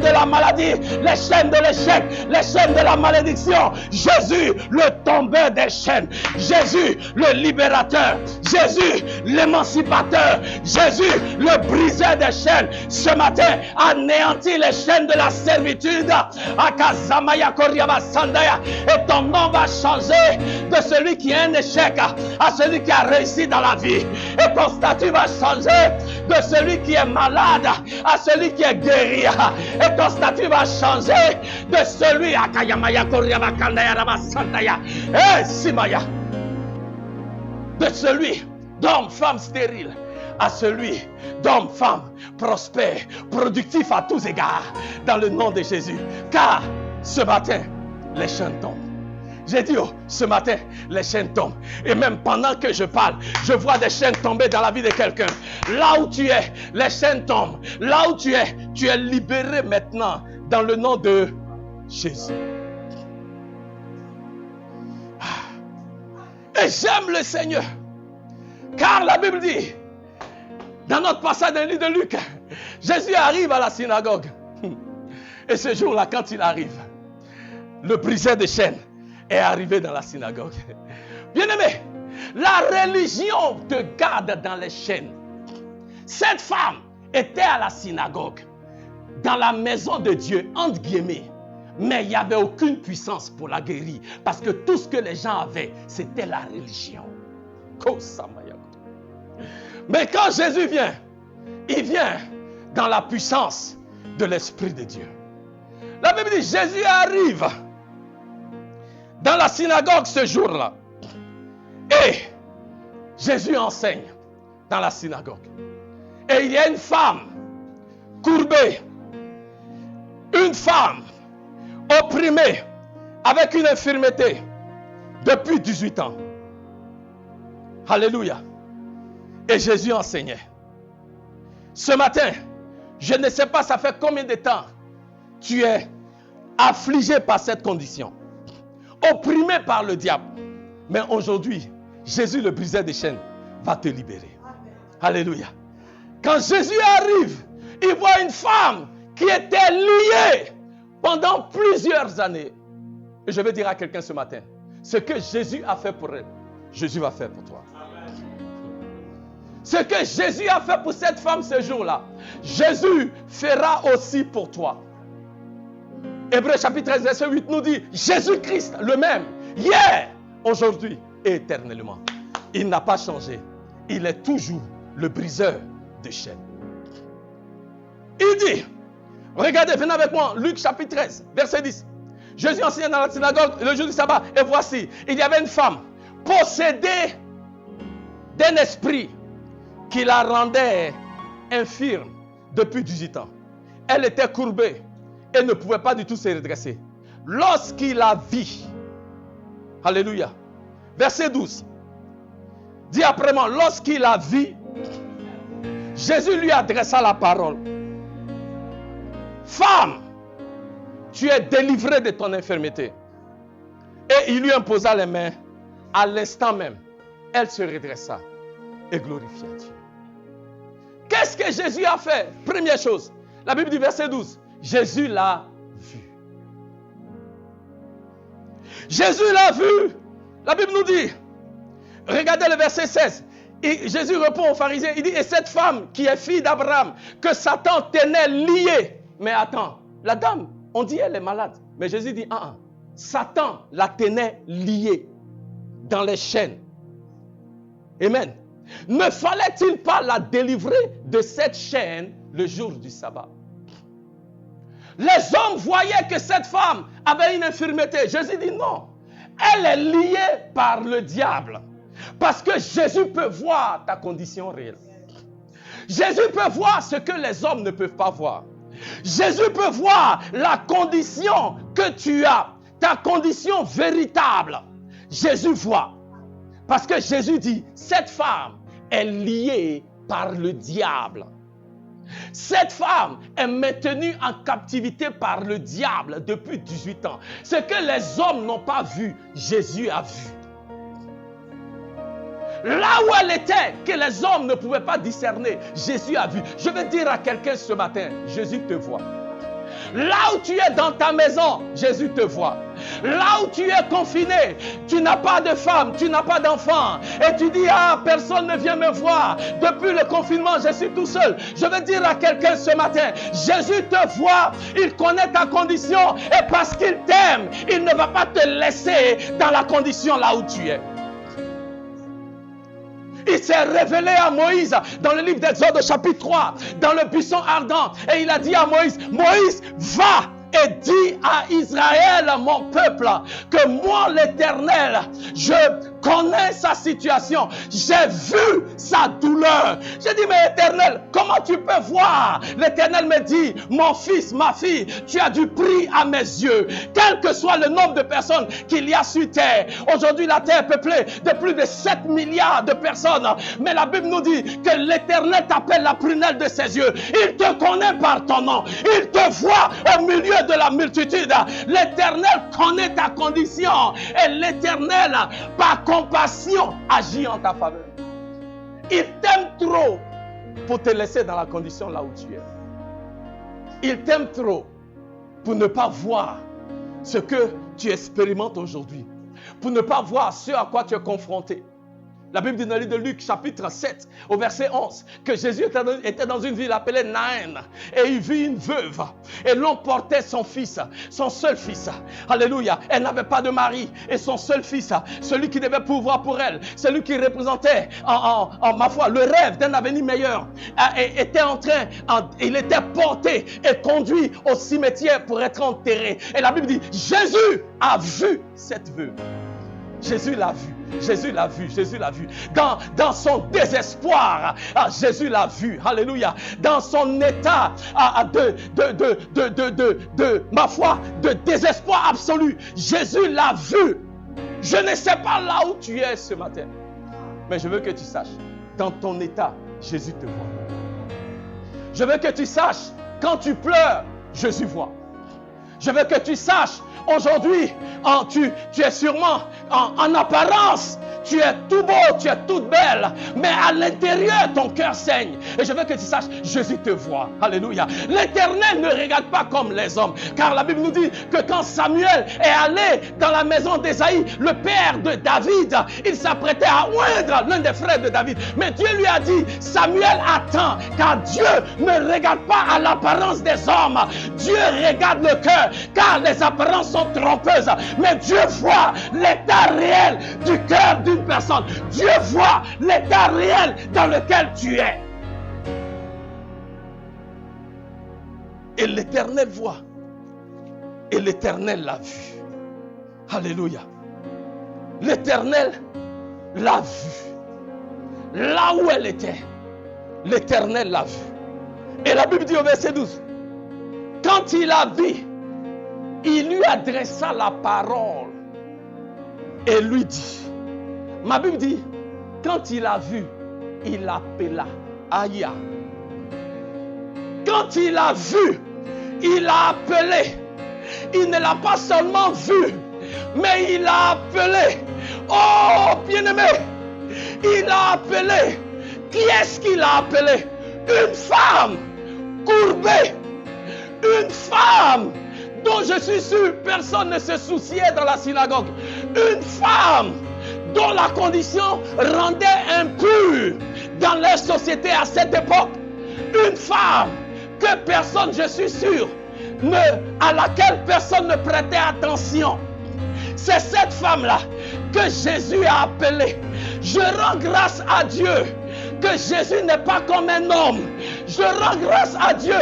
de la maladie, les chaînes de l'échec, les chaînes de la malédiction. Jésus, le tombeur des chaînes, Jésus, le libérateur, Jésus, l'émancipateur, Jésus, le briseur des chaînes, ce matin, anéantit les chaînes de la servitude. Et ton nom va changer de celui qui est un échec à celui qui a réussi dans la vie. Et ton statut va changer de celui qui est malade à celui qui est guéri. Et ton statut va changer de celui de celui d'homme, femme stérile à celui d'homme, femme prospère, productif à tous égards dans le nom de Jésus. Car ce matin, les chaînes tombent. J'ai dit, oh, ce matin, les chaînes tombent. Et même pendant que je parle, je vois des chaînes tomber dans la vie de quelqu'un. Là où tu es, les chaînes tombent. Là où tu es libéré maintenant dans le nom de Jésus. Et j'aime le Seigneur. Car la Bible dit, dans notre passage dans le livre de Luc, Jésus arrive à la synagogue. Et ce jour-là, quand il arrive, le briseur de chaînes est arrivé dans la synagogue. Bien-aimé, la religion te garde dans les chaînes. Cette femme était à la synagogue, dans la maison de Dieu, entre guillemets. Mais il n'y avait aucune puissance pour la guérir. Parce que tout ce que les gens avaient, c'était la religion. Mais quand Jésus vient, il vient dans la puissance de l'Esprit de Dieu. La Bible dit, Jésus arrive dans la synagogue ce jour-là. Et Jésus enseigne dans la synagogue. Et il y a une femme courbée, une femme opprimée avec une infirmité depuis 18 ans. Alléluia. Et Jésus enseignait. Ce matin, je ne sais pas ça fait combien de temps tu es affligé par cette condition, opprimé par le diable. Mais aujourd'hui, Jésus, le briseur des chaînes, va te libérer. Alléluia. Quand Jésus arrive, il voit une femme qui était liée pendant plusieurs années. Et je vais dire à quelqu'un ce matin, ce que Jésus a fait pour elle, Jésus va faire pour toi. Ce que Jésus a fait pour cette femme ce jour-là, Jésus fera aussi pour toi. Hébreux chapitre 13, verset 8 nous dit, Jésus-Christ, le même, hier, aujourd'hui et éternellement. Il n'a pas changé. Il est toujours le briseur de chaînes. Il dit, regardez, venez avec moi, Luc chapitre 13, verset 10. Jésus enseignait dans la synagogue le jour du sabbat. Et voici, il y avait une femme possédée d'un esprit qui la rendait infirme depuis 18 ans. Elle était courbée et ne pouvait pas du tout se redresser. Lorsqu'il la vit, alléluia, verset 12, dit après moi, lorsqu'il la vit, Jésus lui adressa la parole. Femme, tu es délivrée de ton infirmité. Et il lui imposa les mains. À l'instant même, elle se redressa et glorifia Dieu. Qu'est-ce que Jésus a fait? Première chose, la Bible dit verset 12, Jésus l'a vu. Jésus l'a vu. La Bible nous dit, regardez le verset 16. Et Jésus répond aux pharisiens, il dit, et cette femme qui est fille d'Abraham, que Satan tenait liée. Mais attends, la dame, on dit elle est malade. Mais Jésus dit, Satan la tenait liée dans les chaînes. Amen. Ne fallait-il pas la délivrer de cette chaîne le jour du sabbat? Les hommes voyaient que cette femme avait une infirmité. Jésus dit non. Elle est liée par le diable. Parce que Jésus peut voir ta condition réelle. Jésus peut voir ce que les hommes ne peuvent pas voir. Jésus peut voir la condition que tu as, ta condition véritable. Jésus voit. Parce que Jésus dit, cette femme est liée par le diable. Cette femme est maintenue en captivité par le diable depuis 18 ans. Ce que les hommes n'ont pas vu, Jésus a vu. Là où elle était, que les hommes ne pouvaient pas discerner, Jésus a vu. Je veux dire à quelqu'un ce matin, Jésus te voit. Là où tu es dans ta maison, Jésus te voit. Là où tu es confiné, tu n'as pas de femme, tu n'as pas d'enfant. Et tu dis, ah, personne ne vient me voir. Depuis le confinement, je suis tout seul. Je veux dire à quelqu'un ce matin, Jésus te voit, il connaît ta condition. Et parce qu'il t'aime, il ne va pas te laisser dans la condition là où tu es. Il s'est révélé à Moïse dans le livre d'Exode chapitre 3, dans le buisson ardent. Et il a dit à Moïse, Moïse, va et dis à Israël, mon peuple, que moi, l'Éternel, je connais sa situation. J'ai vu sa douleur. J'ai dit, mais Éternel, comment tu peux voir? L'Éternel me dit, mon fils, ma fille, tu as du prix à mes yeux. Quel que soit le nombre de personnes qu'il y a sur terre. Aujourd'hui, la terre est peuplée de plus de 7 milliards de personnes. Mais la Bible nous dit que l'Éternel t'appelle la prunelle de ses yeux. Il te connaît par ton nom. Il te voit au milieu de la multitude. L'Éternel connaît ta condition. Et l'Éternel, par compassion, agit en ta faveur. Il t'aime trop pour te laisser dans la condition là où tu es. Il t'aime trop pour ne pas voir ce que tu expérimentes aujourd'hui. Pour ne pas voir ce à quoi tu es confronté. La Bible dit dans le livre de Luc, chapitre 7, au verset 11, que Jésus était dans une ville appelée Naïn, et il vit une veuve, et l'on portait son fils, son seul fils. Alléluia. Elle n'avait pas de mari, et son seul fils, celui qui devait pourvoir pour elle, celui qui représentait, ma foi, le rêve d'un avenir meilleur, était en train, il était porté et conduit au cimetière pour être enterré. Et la Bible dit, Jésus a vu cette veuve. Jésus l'a vu. Jésus l'a vu, Jésus l'a vu. Dans son désespoir, Jésus l'a vu. Alléluia. Dans son état ma foi, de désespoir absolu, Jésus l'a vu. Je ne sais pas là où tu es ce matin, mais je veux que tu saches, dans ton état, Jésus te voit. Je veux que tu saches, quand tu pleures, Jésus voit. Je veux que tu saches, aujourd'hui, tu es sûrement en apparence, tu es tout beau, tu es toute belle, mais à l'intérieur, ton cœur saigne. Et je veux que tu saches, Jésus te voit. Alléluia. L'Éternel ne regarde pas comme les hommes, car la Bible nous dit que quand Samuel est allé dans la maison d'Ésaïe, le père de David, il s'apprêtait à oindre l'un des frères de David. Mais Dieu lui a dit, Samuel, attends, car Dieu ne regarde pas à l'apparence des hommes. Dieu regarde le cœur, car les apparences sont trompeuses. Mais Dieu voit l'état réel du cœur d'une personne. Dieu voit l'état réel dans lequel tu es. Et l'Éternel voit. Et l'Éternel l'a vu. Alléluia. L'Éternel l'a vu. Là où elle était, l'Éternel l'a vu. Et la Bible dit au verset 12, quand il a vu, il lui adressa la parole et lui dit, ma Bible dit, quand il a vu, il appela. Aïe. Quand il a vu, il a appelé. Il ne l'a pas seulement vu, mais il a appelé. Oh, bien-aimé, il a appelé. Qui est-ce qu'il a appelé? Une femme courbée. Une femme dont je suis sûr personne ne se souciait dans la synagogue. Une femme dont la condition rendait impure dans leur société à cette époque. Une femme que personne, je suis sûr, à laquelle personne ne prêtait attention. C'est cette femme-là que Jésus a appelée. Je rends grâce à Dieu que Jésus n'est pas comme un homme. Je rends grâce à Dieu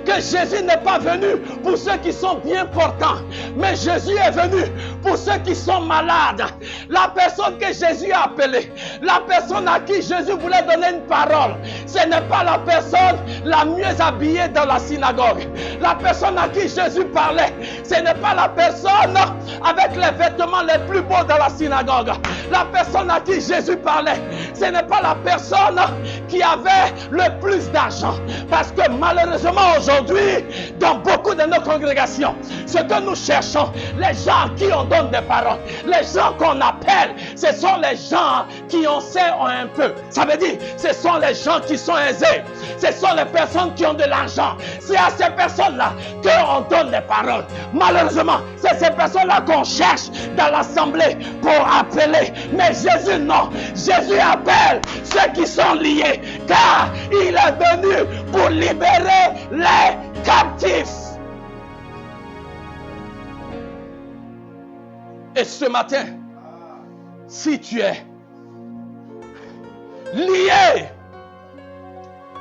que Jésus n'est pas venu pour ceux qui sont bien portants, mais Jésus est venu pour ceux qui sont malades. La personne que Jésus a appelée, la personne à qui Jésus voulait donner une parole, ce n'est pas la personne la mieux habillée dans la synagogue. La personne à qui Jésus parlait, ce n'est pas la personne avec les vêtements les plus beaux dans la synagogue. La personne à qui Jésus parlait, ce n'est pas la personne qui avait le plus d'argent. Parce que malheureusement aujourd'hui, dans beaucoup de nos congrégations, ce que nous cherchons, les gens qui ont donne des paroles. Les gens qu'on appelle, ce sont les gens qui en savent un peu. Ça veut dire, ce sont les gens qui sont aisés. Ce sont les personnes qui ont de l'argent. C'est à ces personnes-là qu'on donne des paroles. Malheureusement, c'est ces personnes-là qu'on cherche dans l'assemblée pour appeler. Mais Jésus, non. Jésus appelle ceux qui sont liés, car il est venu pour libérer les captifs. Et ce matin, si tu es lié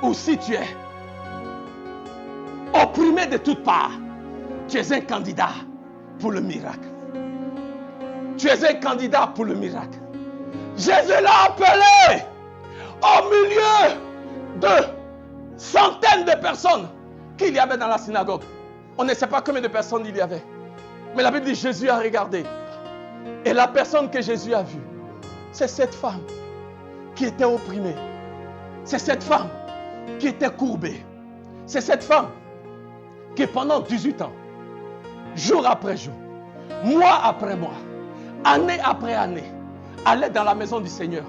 ou si tu es opprimé de toutes parts, tu es un candidat pour le miracle. Tu es un candidat pour le miracle. Jésus l'a appelé au milieu de centaines de personnes qu'il y avait dans la synagogue. On ne sait pas combien de personnes il y avait. Mais la Bible dit Jésus a regardé. Et la personne que Jésus a vue, c'est cette femme qui était opprimée. C'est cette femme qui était courbée. C'est cette femme qui pendant 18 ans, jour après jour, mois après mois, année après année, allait dans la maison du Seigneur,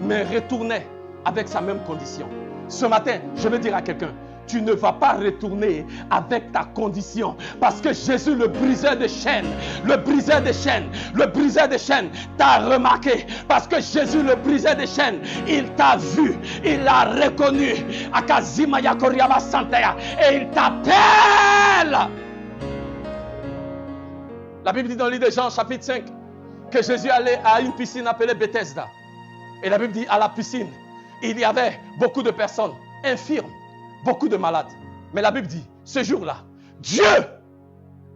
mais retournait avec sa même condition. Ce matin, je veux dire à quelqu'un, tu ne vas pas retourner avec ta condition, parce que Jésus, le briseur de chaînes, le briseur de chaînes, le briseur de chaînes, t'a remarqué, parce que Jésus, le briseur de chaînes, il t'a vu, il l'a reconnu, et il t'appelle. La Bible dit dans le livre de Jean, chapitre 5, que Jésus allait à une piscine appelée Bethesda. Et la Bible dit, à la piscine, il y avait beaucoup de personnes infirmes, beaucoup de malades. Mais la Bible dit, ce jour-là, Dieu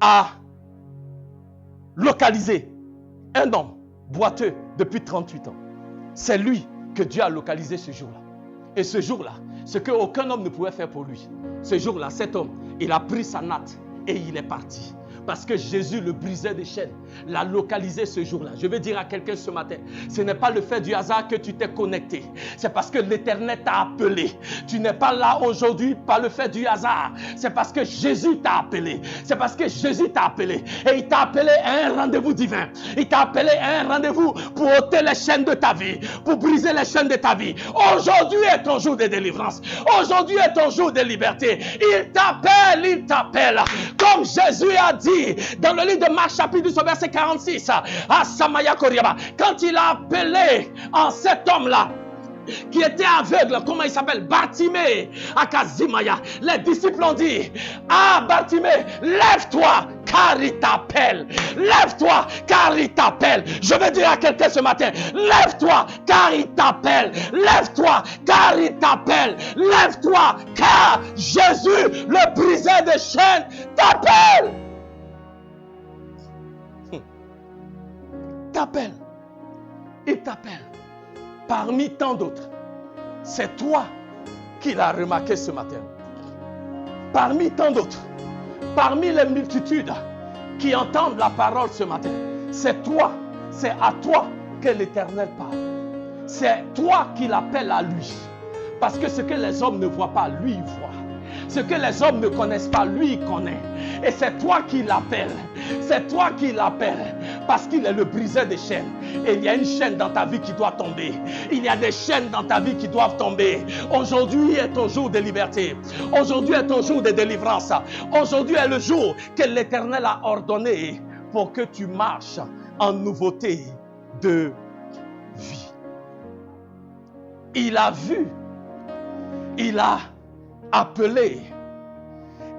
a localisé un homme boiteux depuis 38 ans. C'est lui que Dieu a localisé ce jour-là. Et ce jour-là, ce qu'aucun homme ne pouvait faire pour lui, ce jour-là, cet homme, il a pris sa natte et il est parti. Parce que Jésus, le briseur des chaînes, l'a localisé ce jour-là. Je veux dire à quelqu'un ce matin, ce n'est pas le fait du hasard que tu t'es connecté. C'est parce que l'Éternel t'a appelé. Tu n'es pas là aujourd'hui par le fait du hasard. C'est parce que Jésus t'a appelé. C'est parce que Jésus t'a appelé. Et il t'a appelé à un rendez-vous divin. Il t'a appelé à un rendez-vous pour ôter les chaînes de ta vie, pour briser les chaînes de ta vie. Aujourd'hui est ton jour de délivrance. Aujourd'hui est ton jour de liberté. Il t'appelle, il t'appelle. Comme Jésus a dit dans le livre de Marc chapitre 12 verset 46 à Samaya Koriaba, quand il a appelé en cet homme-là qui était aveugle, comment il s'appelle, Bartimée, à Kazimaya, les disciples ont dit, ah Bartimée, lève-toi car il t'appelle. Lève-toi car il t'appelle. Je veux dire à quelqu'un ce matin, lève-toi car il t'appelle. Lève-toi car il t'appelle. Lève-toi car Jésus, le briseur des chaînes, t'appelle. T'appelle. Il t'appelle. Parmi tant d'autres, c'est toi qui l'as remarqué ce matin. Parmi tant d'autres, parmi les multitudes qui entendent la parole ce matin, c'est toi, c'est à toi que l'Éternel parle. C'est toi qui l'appelle à lui. Parce que ce que les hommes ne voient pas, lui il voit. Ce que les hommes ne connaissent pas, lui il connaît. Et c'est toi qui l'appelles. C'est toi qui l'appelles. Parce qu'il est le briseur des chaînes. Et il y a une chaîne dans ta vie qui doit tomber. Il y a des chaînes dans ta vie qui doivent tomber. Aujourd'hui est ton jour de liberté. Aujourd'hui est ton jour de délivrance. Aujourd'hui est le jour que l'Éternel a ordonné pour que tu marches en nouveauté de vie. Il a vu. Il a appelé.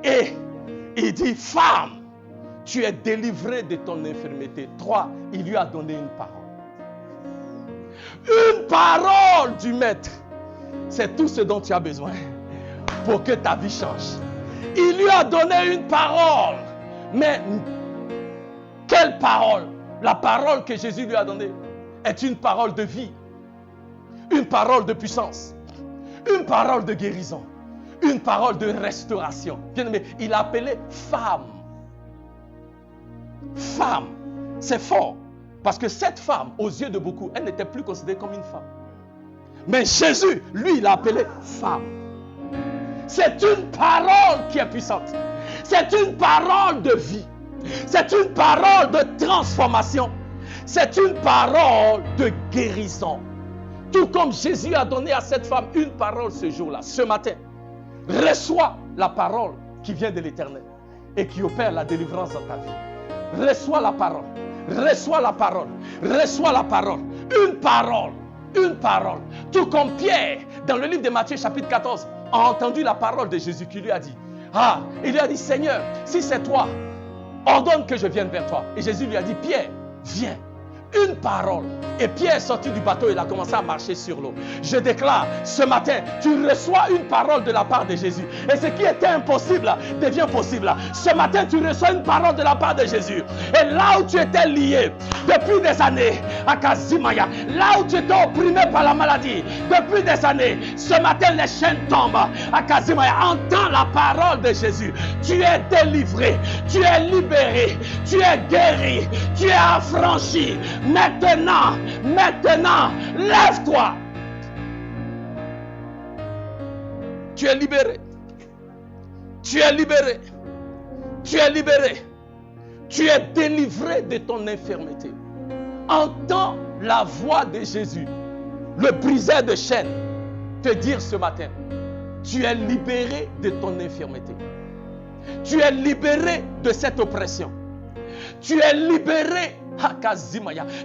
Et il dit, femme, tu es délivrée de ton infirmité. 3, il lui a donné une parole. Une parole du maître. C'est tout ce dont tu as besoin pour que ta vie change. Il lui a donné une parole. Mais quelle parole? La parole que Jésus lui a donnée est une parole de vie. Une parole de puissance. Une parole de guérison. Une parole de restauration. Bien-aimé, il a appelé femme. Femme, c'est fort. Parce que cette femme, aux yeux de beaucoup, elle n'était plus considérée comme une femme. Mais Jésus, lui, il l'a appelée femme. C'est une parole qui est puissante. C'est une parole de vie. C'est une parole de transformation. C'est une parole de guérison. Tout comme Jésus a donné à cette femme une parole ce jour-là, ce matin. Reçois la parole qui vient de l'Éternel et qui opère la délivrance dans ta vie. Reçois la parole. Reçois la parole. Reçois la parole. Une parole. Une parole. Tout comme Pierre, dans le livre de Matthieu chapitre 14, a entendu la parole de Jésus qui lui a dit, il lui a dit, Seigneur, si c'est toi, ordonne que je vienne vers toi. Et Jésus lui a dit, Pierre, viens. Une parole. Et Pierre est sorti du bateau et il a commencé à marcher sur l'eau. Je déclare, ce matin, tu reçois une parole de la part de Jésus. Et ce qui était impossible devient possible. Ce matin, tu reçois une parole de la part de Jésus. Et là où tu étais lié depuis des années à Kazimaya, là où tu étais opprimé par la maladie depuis des années, ce matin, les chaînes tombent à Kazimaya. Entends la parole de Jésus. Tu es délivré, tu es libéré, tu es guéri, tu es affranchi. Maintenant, lève-toi. Tu es libéré. Tu es libéré. Tu es libéré. Tu es délivré de ton infirmité. Entends la voix de Jésus, le briseur de chaînes, te dire ce matin, tu es libéré de ton infirmité. Tu es libéré de cette oppression. Tu es libéré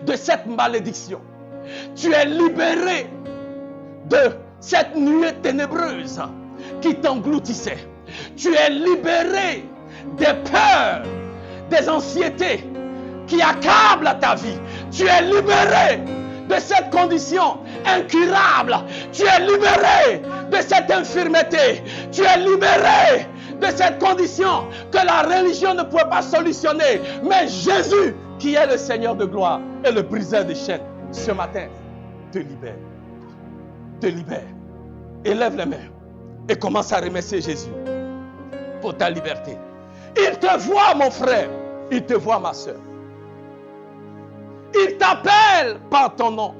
de cette malédiction. Tu es libéré de cette nuée ténébreuse qui t'engloutissait. Tu es libéré des peurs, des anxiétés qui accablent ta vie. Tu es libéré de cette condition incurable. Tu es libéré de cette infirmité. Tu es libéré de cette condition que la religion ne pouvait pas solutionner. Mais Jésus, qui est le Seigneur de gloire et le briseur des chaînes, ce matin, te libère. Te libère. Élève les mains et commence à remercier Jésus pour ta liberté. Il te voit, mon frère. Il te voit, ma soeur. Il t'appelle par ton nom.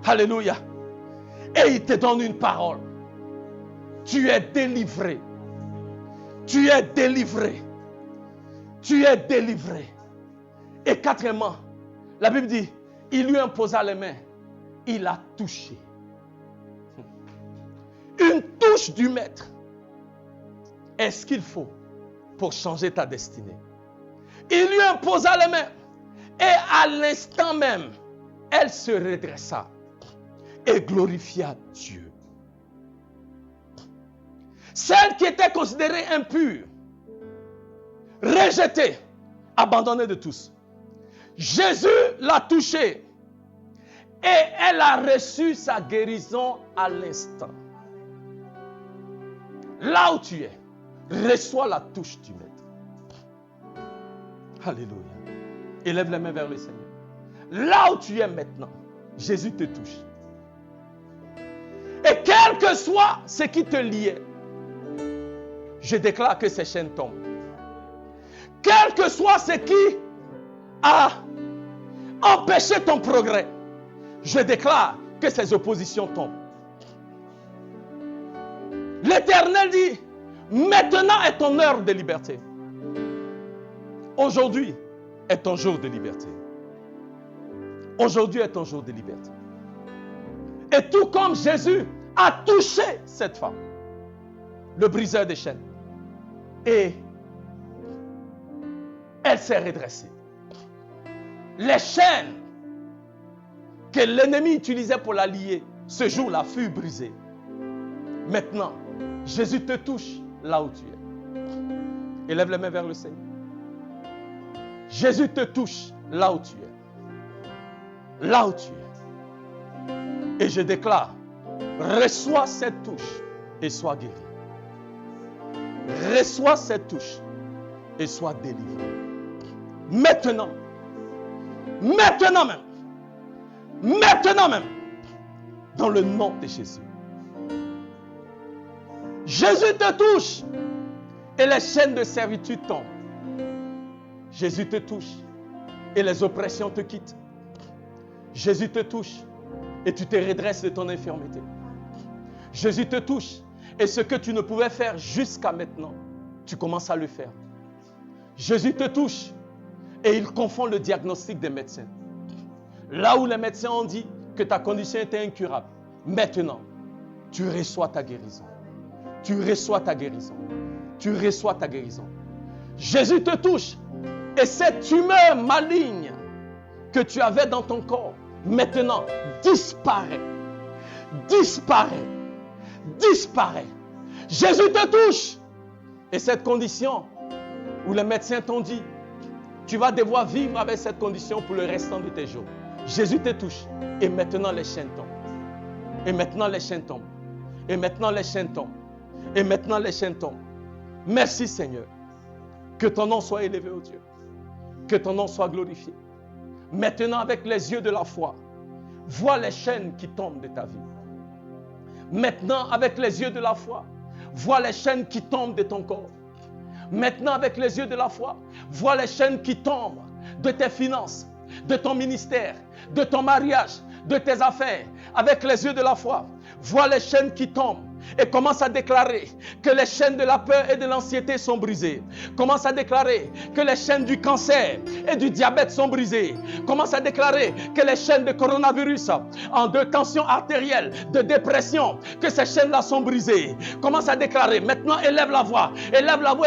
Alléluia. Et il te donne une parole. Tu es délivré. Tu es délivré. Tu es délivré. Et quatrièmement, la Bible dit, il lui imposa les mains. Il a touché. Une touche du maître est ce qu'il faut pour changer ta destinée. Il lui imposa les mains. Et à l'instant même, elle se redressa et glorifia Dieu. Celle qui était considérée impure, rejetée, abandonnée de tous, Jésus l'a touchée et elle a reçu sa guérison à l'instant. Là où tu es, reçois la touche du Maître. Alléluia. Élève les mains vers le Seigneur. Là où tu es maintenant, Jésus te touche. Et quel que soit ce qui te liait, je déclare que ces chaînes tombent. Quel que soit ce qui a empêché ton progrès, je déclare que ces oppositions tombent. L'Éternel dit, maintenant est ton heure de liberté. Aujourd'hui est ton jour de liberté. Aujourd'hui est ton jour de liberté. Et tout comme Jésus a touché cette femme, le briseur des chaînes, et elle s'est redressée. Les chaînes que l'ennemi utilisait pour la lier, ce jour-là, furent brisées. Maintenant, Jésus te touche là où tu es. Élève les mains vers le Seigneur. Jésus te touche là où tu es. Là où tu es. Et je déclare, reçois cette touche et sois guéri. Reçois cette touche et sois délivré. Maintenant. Maintenant même. Maintenant même. Dans le nom de Jésus. Jésus te touche et les chaînes de servitude tombent. Jésus te touche et les oppressions te quittent. Jésus te touche et tu te redresses de ton infirmité. Jésus te touche et ce que tu ne pouvais faire jusqu'à maintenant, tu commences à le faire. Jésus te touche et il confond le diagnostic des médecins. Là où les médecins ont dit que ta condition était incurable, maintenant, tu reçois ta guérison. Tu reçois ta guérison. Tu reçois ta guérison. Jésus te touche et cette humeur maligne que tu avais dans ton corps, maintenant, disparaît. Disparaît. Disparaît. Jésus te touche et cette condition où les médecins t'ont dit tu vas devoir vivre avec cette condition pour le restant de tes jours. Jésus te touche et maintenant les chaînes tombent. Et maintenant les chaînes tombent. Et maintenant les chaînes tombent. Et maintenant les chaînes tombent. Merci Seigneur. Que ton nom soit élevé, ô Dieu. Que ton nom soit glorifié. Maintenant avec les yeux de la foi, vois les chaînes qui tombent de ta vie. Maintenant avec les yeux de la foi, vois les chaînes qui tombent de ton corps. Maintenant avec les yeux de la foi, vois les chaînes qui tombent de tes finances, de ton ministère, de ton mariage, de tes affaires. Avec les yeux de la foi, vois les chaînes qui tombent et commence à déclarer que les chaînes de la peur et de l'anxiété sont brisées. Commence à déclarer que les chaînes du cancer et du diabète sont brisées. Commence à déclarer que les chaînes de coronavirus, de tension artérielle, de dépression, que ces chaînes-là sont brisées. Commence à déclarer. Maintenant, élève la voix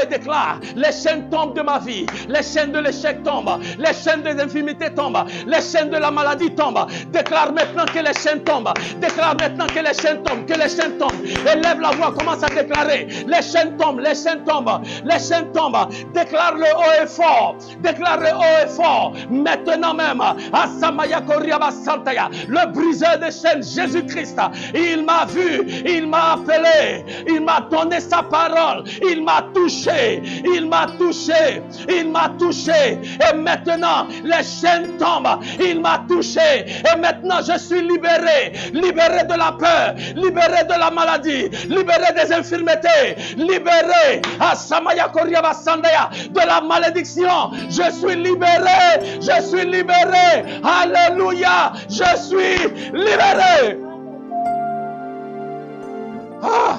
et déclare: les chaînes tombent de ma vie. Les chaînes de l'échec tombent. Les chaînes des infirmités tombent. Les chaînes de la maladie tombent. Déclare maintenant que les chaînes tombent. Déclare maintenant que les chaînes tombent. Que les chaînes tombent. Élève la voix, commence à déclarer: les chaînes tombent, les chaînes tombent, les chaînes tombent. Déclare-le haut et fort. Déclare-le haut et fort. Maintenant même, Asamaya Koriaba Santaya, le briseur des chaînes, Jésus-Christ, il m'a vu, il m'a appelé, il m'a donné sa parole, il m'a touché, il m'a touché, il m'a touché. Et maintenant, les chaînes tombent, il m'a touché. Et maintenant, je suis libéré, libéré de la peur, libéré de la maladie, libéré des infirmités, libéré à Samaya Koriaba Sandaya de la malédiction. Je suis libéré, je suis libéré. Alléluia, je suis libéré. Ah,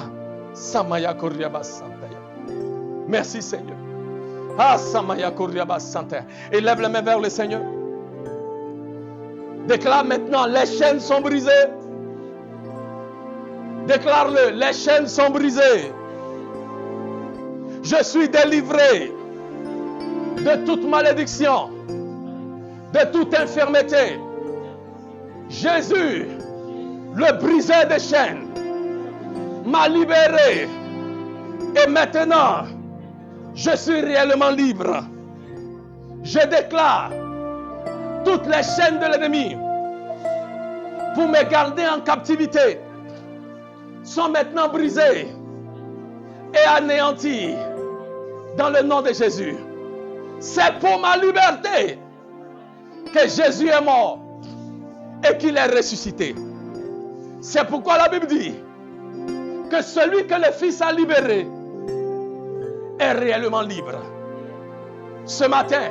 Samaya Koriaba Sandaya. Merci Seigneur. Ah, Samaya Koriaba Sandaya. Élève les mains vers le Seigneur. Déclare maintenant: les chaînes sont brisées. Déclare-le: les chaînes sont brisées. Je suis délivré de toute malédiction, de toute infirmité. Jésus, le briseur des chaînes, m'a libéré. Et maintenant, je suis réellement libre. Je déclare: toutes les chaînes de l'ennemi pour me garder en captivité sont maintenant brisées et anéanties dans le nom de Jésus. C'est pour ma liberté que Jésus est mort et qu'il est ressuscité. C'est pourquoi la Bible dit que celui que le Fils a libéré est réellement libre. Ce matin,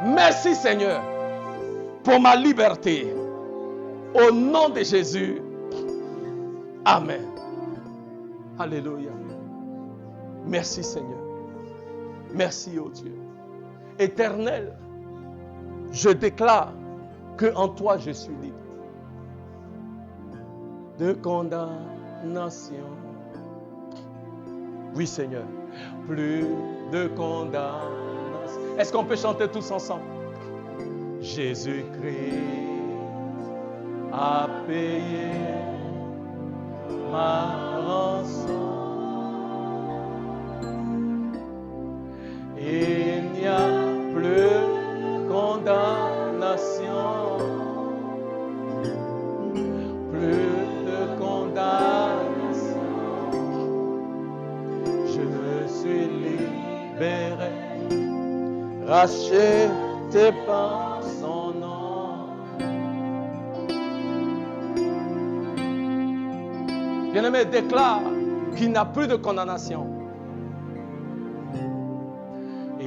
merci Seigneur pour ma liberté. Au nom de Jésus. Amen. Alléluia. Merci Seigneur. Merci ô Dieu. Éternel, je déclare que en toi je suis libre de condamnation. Oui Seigneur. Plus de condamnation. Est-ce qu'on peut chanter tous ensemble? Jésus-Christ a payé ma rançon. Il n'y a plus condamnation, plus de condamnation. Je suis libéré, racheté par son nom. Bien-aimé, déclare qu'il n'y a plus de condamnation.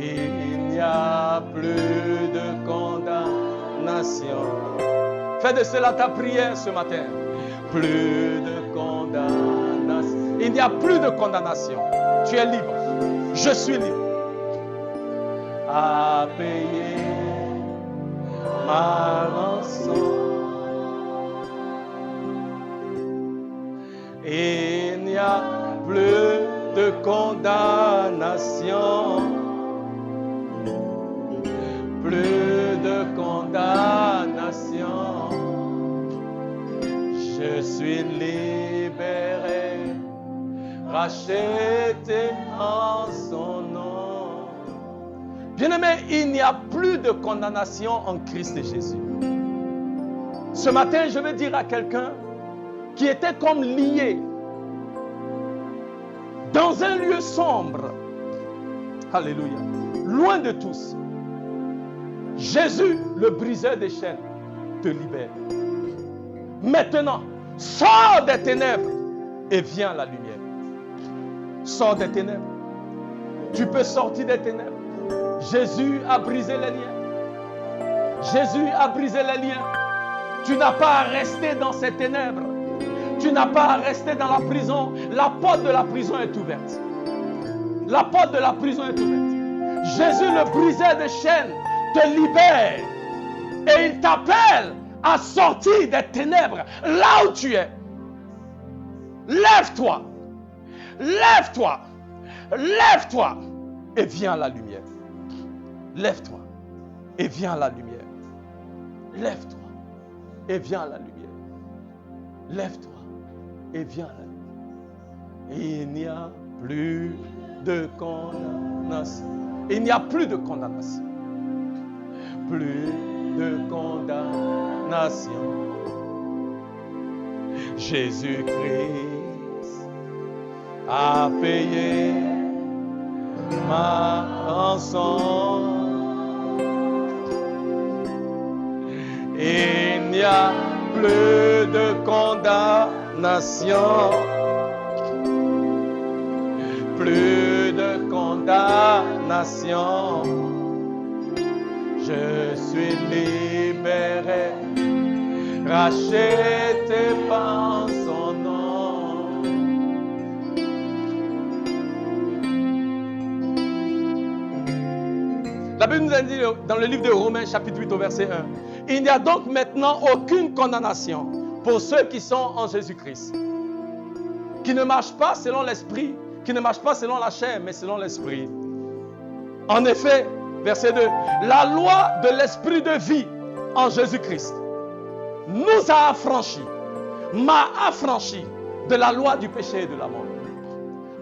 Il n'y a plus de condamnation. Fais de cela ta prière ce matin. Plus de condamnation. Il n'y a plus de condamnation. Tu es libre. Je suis libre. a payé ma rançon. Il n'y a plus de condamnation. Plus de condamnation. Je suis libéré, racheté en son nom. Bien-aimé, il n'y a plus de condamnation en Christ Jésus. Ce matin, je veux dire à quelqu'un qui était comme lié dans un lieu sombre, alléluia, loin de tous. Jésus, le briseur des chaînes, te libère. Maintenant, sors des ténèbres et viens à la lumière. Sors des ténèbres. Tu peux sortir des ténèbres. Jésus a brisé les liens. Jésus a brisé les liens. Tu n'as pas à rester dans ces ténèbres. Tu n'as pas à rester dans la prison. La porte de la prison est ouverte. La porte de la prison est ouverte. Jésus, le briseur des chaînes, te libère. Et il t'appelle à sortir des ténèbres là où tu es. Lève-toi. Lève-toi. Lève-toi. Et viens à la lumière. Lève-toi. Et viens à la lumière. Lève-toi. Et viens à la lumière. Lève-toi. Et viens à la lumière. Il n'y a plus de condamnation. Il n'y a plus de condamnation. Plus de condamnation. Jésus-Christ a payé ma rançon. Il n'y a plus de condamnation. Plus de condamnation. Je suis libéré, racheté par son nom. La Bible nous a dit dans le livre de Romains, chapitre 8, au verset 1, il n'y a donc maintenant aucune condamnation pour ceux qui sont en Jésus-Christ, qui ne marchent pas selon l'esprit, qui ne marchent pas selon la chair, mais selon l'esprit. En effet, verset 2, la loi de l'esprit de vie en Jésus-Christ nous a affranchis, m'a affranchi de la loi du péché et de la mort.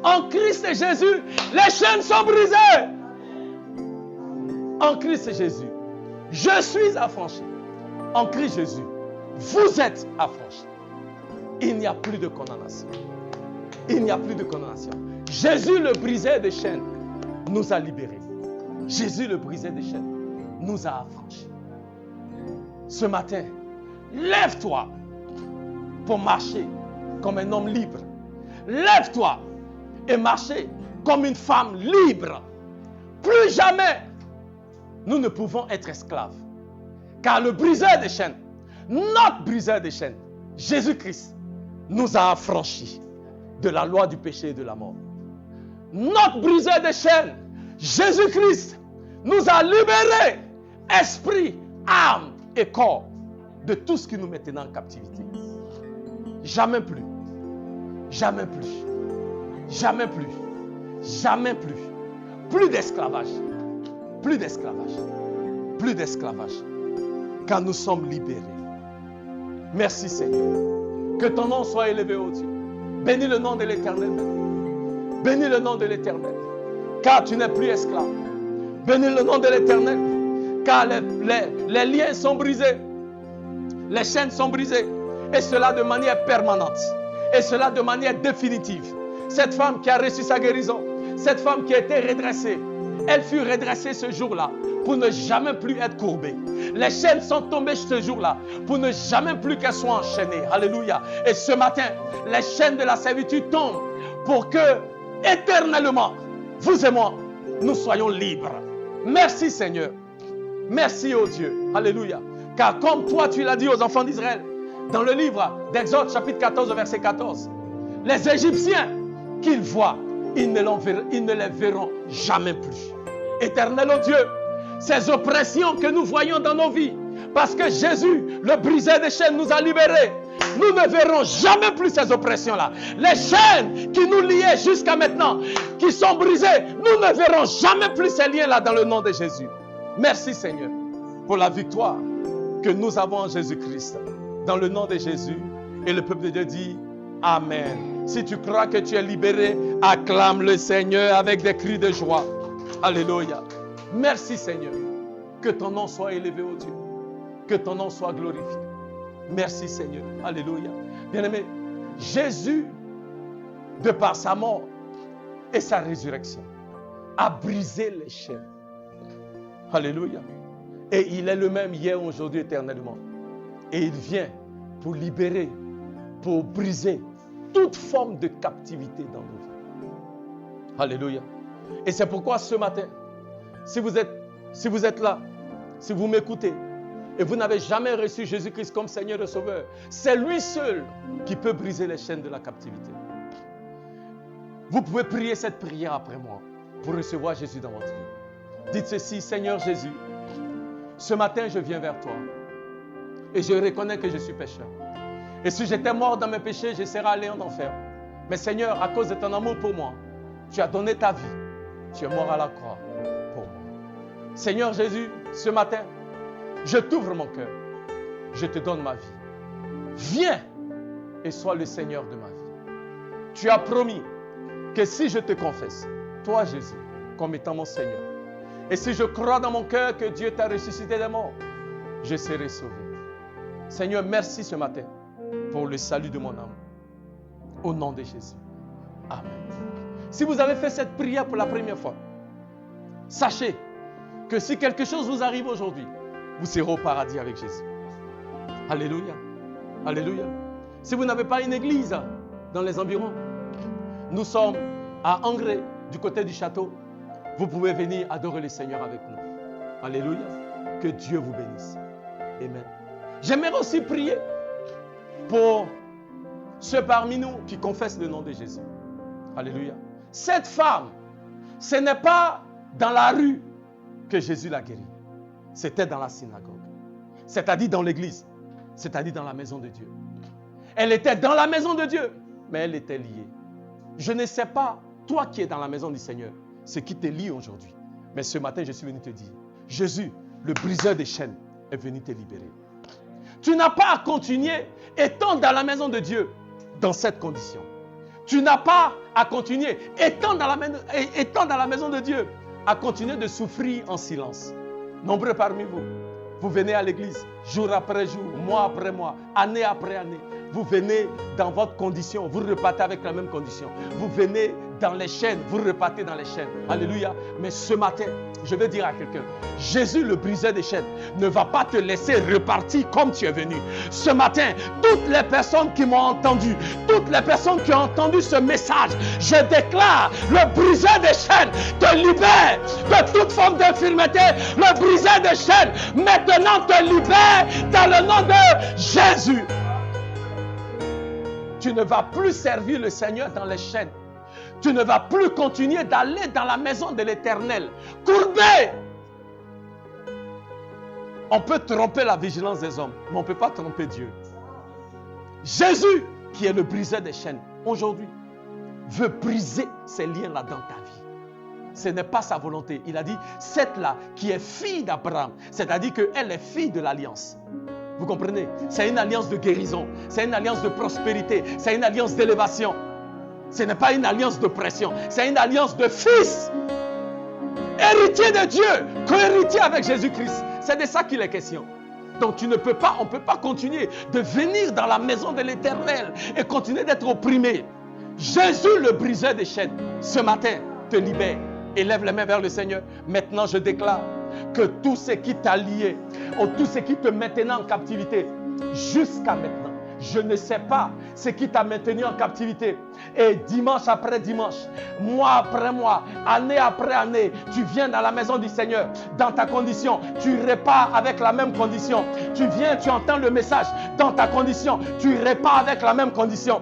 En Christ et Jésus, les chaînes sont brisées. En Christ et Jésus, je suis affranchi. En Christ Jésus, vous êtes affranchis. Il n'y a plus de condamnation. Il n'y a plus de condamnation. Jésus, le briseur des chaînes, nous a libérés. Jésus, le briseur des chaînes, nous a affranchis. Ce matin, lève-toi pour marcher comme un homme libre. Lève-toi et marcher comme une femme libre. Plus jamais, nous ne pouvons être esclaves. Car le briseur des chaînes, notre briseur des chaînes, Jésus-Christ, nous a affranchis de la loi du péché et de la mort. Notre briseur des chaînes, Jésus-Christ, nous a libérés, esprit, âme et corps, de tout ce qui nous mettait en captivité. Jamais plus, jamais plus, jamais plus, jamais plus. Plus d'esclavage, plus d'esclavage, plus d'esclavage, car nous sommes libérés. Merci Seigneur. Que ton nom soit élevé, ô Dieu. Bénis le nom de l'Éternel. Bénis le nom de l'Éternel, car tu n'es plus esclave. Bénis le nom de l'Éternel, car les liens sont brisés. Les chaînes sont brisées. Et cela de manière permanente. Et cela de manière définitive. Cette femme qui a reçu sa guérison, cette femme qui a été redressée, elle fut redressée ce jour-là pour ne jamais plus être courbée. Les chaînes sont tombées ce jour-là pour ne jamais plus qu'elles soient enchaînées. Alléluia. Et ce matin, les chaînes de la servitude tombent pour que, éternellement, vous et moi, nous soyons libres. Merci Seigneur. Merci ô Dieu. Alléluia. Car comme toi tu l'as dit aux enfants d'Israël, dans le livre d'Exode chapitre 14 verset 14, les Égyptiens qu'ils voient, ils ne les verront jamais plus. Éternel oh Dieu, ces oppressions que nous voyons dans nos vies, parce que Jésus, le briseur des chaînes, nous a libérés. Nous ne verrons jamais plus ces oppressions-là. Les chaînes qui nous liaient jusqu'à maintenant, qui sont brisées, nous ne verrons jamais plus ces liens-là dans le nom de Jésus. Merci Seigneur pour la victoire que nous avons en Jésus-Christ. Dans le nom de Jésus. Et le peuple de Dieu dit Amen. Si tu crois que tu es libéré, acclame le Seigneur avec des cris de joie. Alléluia. Merci Seigneur. Que ton nom soit élevé, ô Dieu. Que ton nom soit glorifié. Merci Seigneur. Alléluia. Bien-aimé, Jésus, de par sa mort et sa résurrection, a brisé les chaînes. Alléluia. Et il est le même hier, aujourd'hui, éternellement. Et il vient pour libérer, pour briser toute forme de captivité dans nos vies. Alléluia. Et c'est pourquoi ce matin, si vous êtes là, si vous m'écoutez, et vous n'avez jamais reçu Jésus-Christ comme Seigneur et Sauveur, c'est lui seul qui peut briser les chaînes de la captivité. Vous pouvez prier cette prière après moi pour recevoir Jésus dans votre vie. Dites ceci, Seigneur Jésus, ce matin je viens vers toi et je reconnais que je suis pécheur. Et si j'étais mort dans mes péchés, je serais allé en enfer. Mais Seigneur, à cause de ton amour pour moi, tu as donné ta vie. Tu es mort à la croix pour moi. Seigneur Jésus, ce matin, je t'ouvre mon cœur. Je te donne ma vie. Viens et sois le Seigneur de ma vie. Tu as promis que si je te confesse, toi Jésus, comme étant mon Seigneur, et si je crois dans mon cœur que Dieu t'a ressuscité des morts, je serai sauvé. Seigneur, merci ce matin pour le salut de mon âme. Au nom de Jésus. Amen. Si vous avez fait cette prière pour la première fois, sachez que si quelque chose vous arrive aujourd'hui, vous serez au paradis avec Jésus. Alléluia. Alléluia. Si vous n'avez pas une église dans les environs, nous sommes à Angré, du côté du château. Vous pouvez venir adorer le Seigneur avec nous. Alléluia. Que Dieu vous bénisse. Amen. J'aimerais aussi prier pour ceux parmi nous qui confessent le nom de Jésus. Alléluia. Cette femme, ce n'est pas dans la rue que Jésus l'a guérie. C'était dans la synagogue. C'est-à-dire dans l'église. C'est-à-dire dans la maison de Dieu. Elle était dans la maison de Dieu, mais elle était liée. Je ne sais pas, toi qui es dans la maison du Seigneur, ce qui te lie aujourd'hui. Mais ce matin, je suis venu te dire, Jésus, le briseur des chaînes, est venu te libérer. Tu n'as pas à continuer étant dans la maison de Dieu dans cette condition. Tu n'as pas à continuer étant dans la maison de Dieu à continuer de souffrir en silence. Nombreux parmi vous, vous venez à l'église jour après jour, mois après mois, année après année. Vous venez dans votre condition, vous repartez avec la même condition. Vous venez dans les chaînes, vous repartez dans les chaînes. Alléluia. Mais ce matin, je veux dire à quelqu'un, Jésus, le briseur des chaînes, ne va pas te laisser repartir comme tu es venu. Ce matin, toutes les personnes qui m'ont entendu, toutes les personnes qui ont entendu ce message, je déclare, le briseur des chaînes te libère de toute forme d'infirmité. Le briseur des chaînes maintenant te libère dans le nom de Jésus. Tu ne vas plus servir le Seigneur dans les chaînes. Tu ne vas plus continuer d'aller dans la maison de l'Éternel. Courbé. On peut tromper la vigilance des hommes, mais on ne peut pas tromper Dieu. Jésus, qui est le briseur des chaînes, aujourd'hui, veut briser ces liens-là dans ta vie. Ce n'est pas sa volonté. Il a dit, cette-là qui est fille d'Abraham, c'est-à-dire qu'elle est fille de l'alliance. Vous comprenez? C'est une alliance de guérison, c'est une alliance de prospérité, c'est une alliance d'élévation. Ce n'est pas une alliance de pression, c'est une alliance de fils. Héritier de Dieu, co-héritier avec Jésus-Christ. C'est de ça qu'il est question. Donc on ne peut pas continuer de venir dans la maison de l'Éternel et continuer d'être opprimé. Jésus, le briseur des chaînes, ce matin, te libère. Élève les mains vers le Seigneur. Maintenant, je déclare que tout ce qui t'a lié, ou tout ce qui te maintenait en captivité, jusqu'à maintenant, je ne sais pas ce qui t'a maintenu en captivité. Et dimanche après dimanche, mois après mois, année après année, tu viens dans la maison du Seigneur, dans ta condition, tu repars avec la même condition. Tu viens, tu entends le message, dans ta condition, tu repars avec la même condition.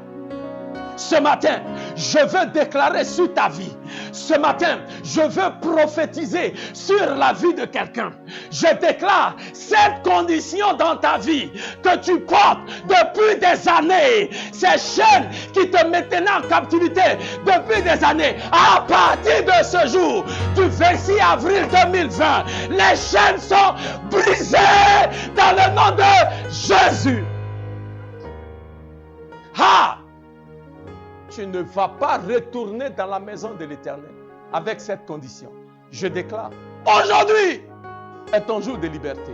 Ce matin, je veux déclarer sur ta vie Ce matin, je veux prophétiser sur la vie de quelqu'un. Je déclare cette condition dans ta vie que tu portes depuis des années. Ces chaînes qui te maintenaient en captivité depuis des années. À partir de ce jour, du 26 avril 2020, les chaînes sont brisées dans le nom de Jésus. Ah! Tu ne vas pas retourner dans la maison de l'Éternel avec cette condition. Je déclare, aujourd'hui est ton jour de liberté.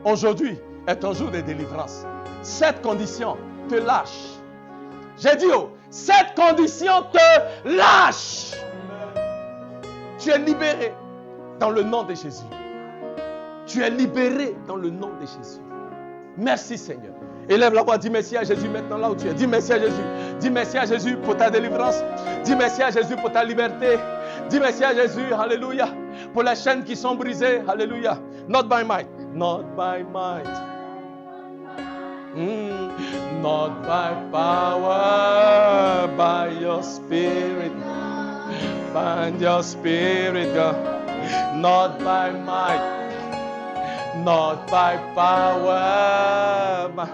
Aujourd'hui est ton jour de délivrance. Cette condition te lâche. J'ai dit, oh, cette condition te lâche. Tu es libéré dans le nom de Jésus. Tu es libéré dans le nom de Jésus. Merci Seigneur. Élève la voix, dis merci à Jésus maintenant là où tu es. Dis merci à Jésus. Dis merci à Jésus pour ta délivrance. Dis merci à Jésus pour ta liberté. Dis merci à Jésus, alléluia, pour les chaînes qui sont brisées, alléluia. Not by might, not by might. Not by power, by your spirit. By your spirit, God. Not by might. Not by power, by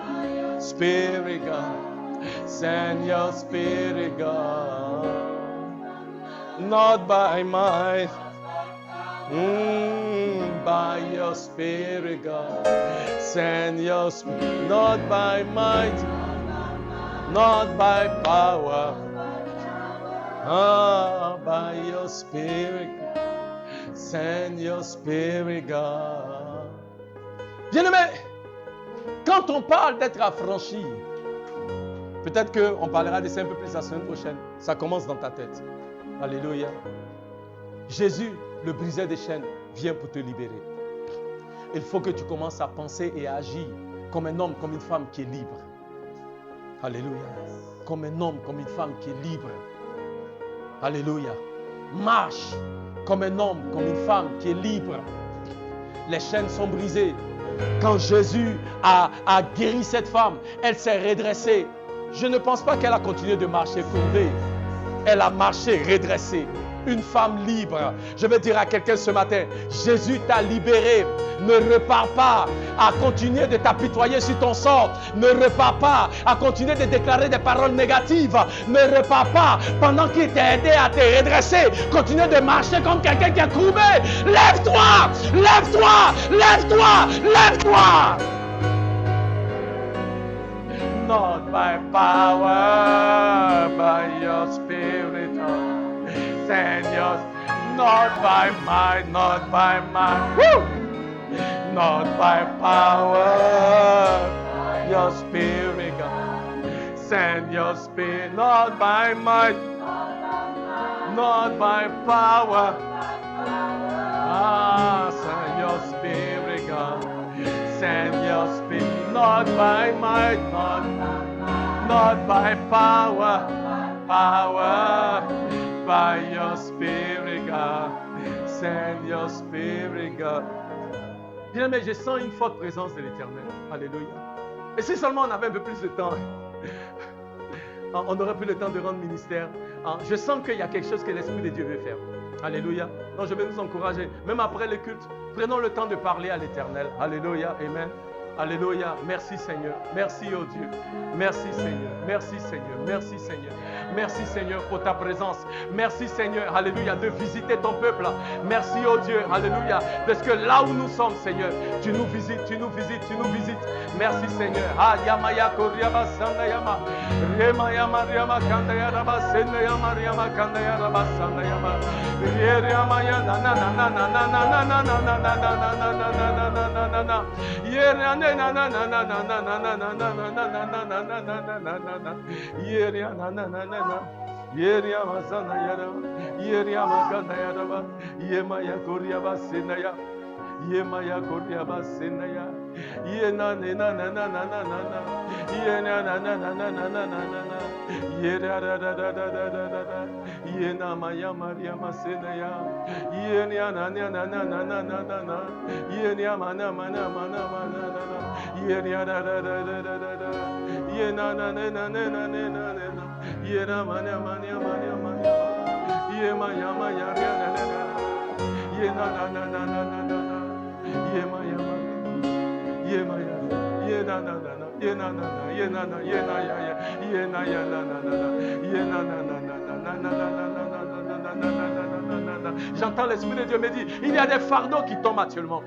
Spirit God. Send your Spirit God. Not by might, by your Spirit God. Send your Spirit. Not by might, not by power, by your Spirit God. Send your Spirit God. Bien-aimé, quand on parle d'être affranchi, peut-être qu'on parlera de ça un peu plus la semaine prochaine. Ça commence dans ta tête. Alléluia. Jésus, le briseur des chaînes, vient pour te libérer. Il faut que tu commences à penser et à agir comme un homme, comme une femme qui est libre. Alléluia. Comme un homme, comme une femme qui est libre. Alléluia. Marche comme un homme, comme une femme qui est libre. Les chaînes sont brisées. Quand Jésus a guéri cette femme, elle s'est redressée. Je ne pense pas qu'elle a continué de marcher courbée. Elle a marché redressée. Une femme libre. Je veux dire à quelqu'un ce matin, Jésus t'a libéré. Ne repars pas à continuer de t'apitoyer sur ton sort. Ne repars pas à continuer de déclarer des paroles négatives. Ne repars pas pendant qu'il t'a aidé à te redresser. Continue de marcher comme quelqu'un qui est courbé. Lève-toi, lève-toi, lève-toi, lève-toi. Not by power, by your spirit. Send your, not by might, not by might. Woo! Not by power, your spirit, God. Send your spirit, not by might, not by power. Send your spirit, God. Send your spirit, not by might, not by power, by your spirit, God. Send your spirit, God. Bien, mais je sens une forte présence de l'Éternel. Alléluia. Et si seulement on avait un peu plus de temps, on aurait plus le temps de rendre ministère. Je sens qu'il y a quelque chose que l'Esprit de Dieu veut faire. Alléluia. Donc je vais nous encourager. Même après le culte, prenons le temps de parler à l'Éternel. Alléluia. Amen. Alléluia. Merci Seigneur. Merci oh Dieu. Merci Seigneur. Merci Seigneur. Merci Seigneur. Merci Seigneur pour ta présence. Merci Seigneur. Alléluia. De visiter ton peuple. Merci oh Dieu. Alléluia. Parce que là où nous sommes Seigneur, tu nous visites, tu nous visites, tu nous visites. Merci Seigneur. Ah yamaya koriaba sanda yama. Rema yama riama kanda yaraba senda yama riama kanda yaraba sanda yama. Yeriama ya na na na na na na na na na na na na na na na na na. Yeria na na na na na na na na na na na na na. Yeria na na na na na. Yeria masana yara. Yeria makanda yara. Yema ya koria basina ya. Yema ya koria basina ya. Yena na na na na na na na. Yena na na na na na na na na. Yera da da da da da da da. Yena maya maria masina ya. Yena na na na na na na na na. Yena mana mana mana mana na. Yena da da da da da da da. Yena na na na na na na na na. Yena mana mana mana mana. J'entends l'Esprit de Dieu me dire, il y a des fardeaux qui tombent actuellement.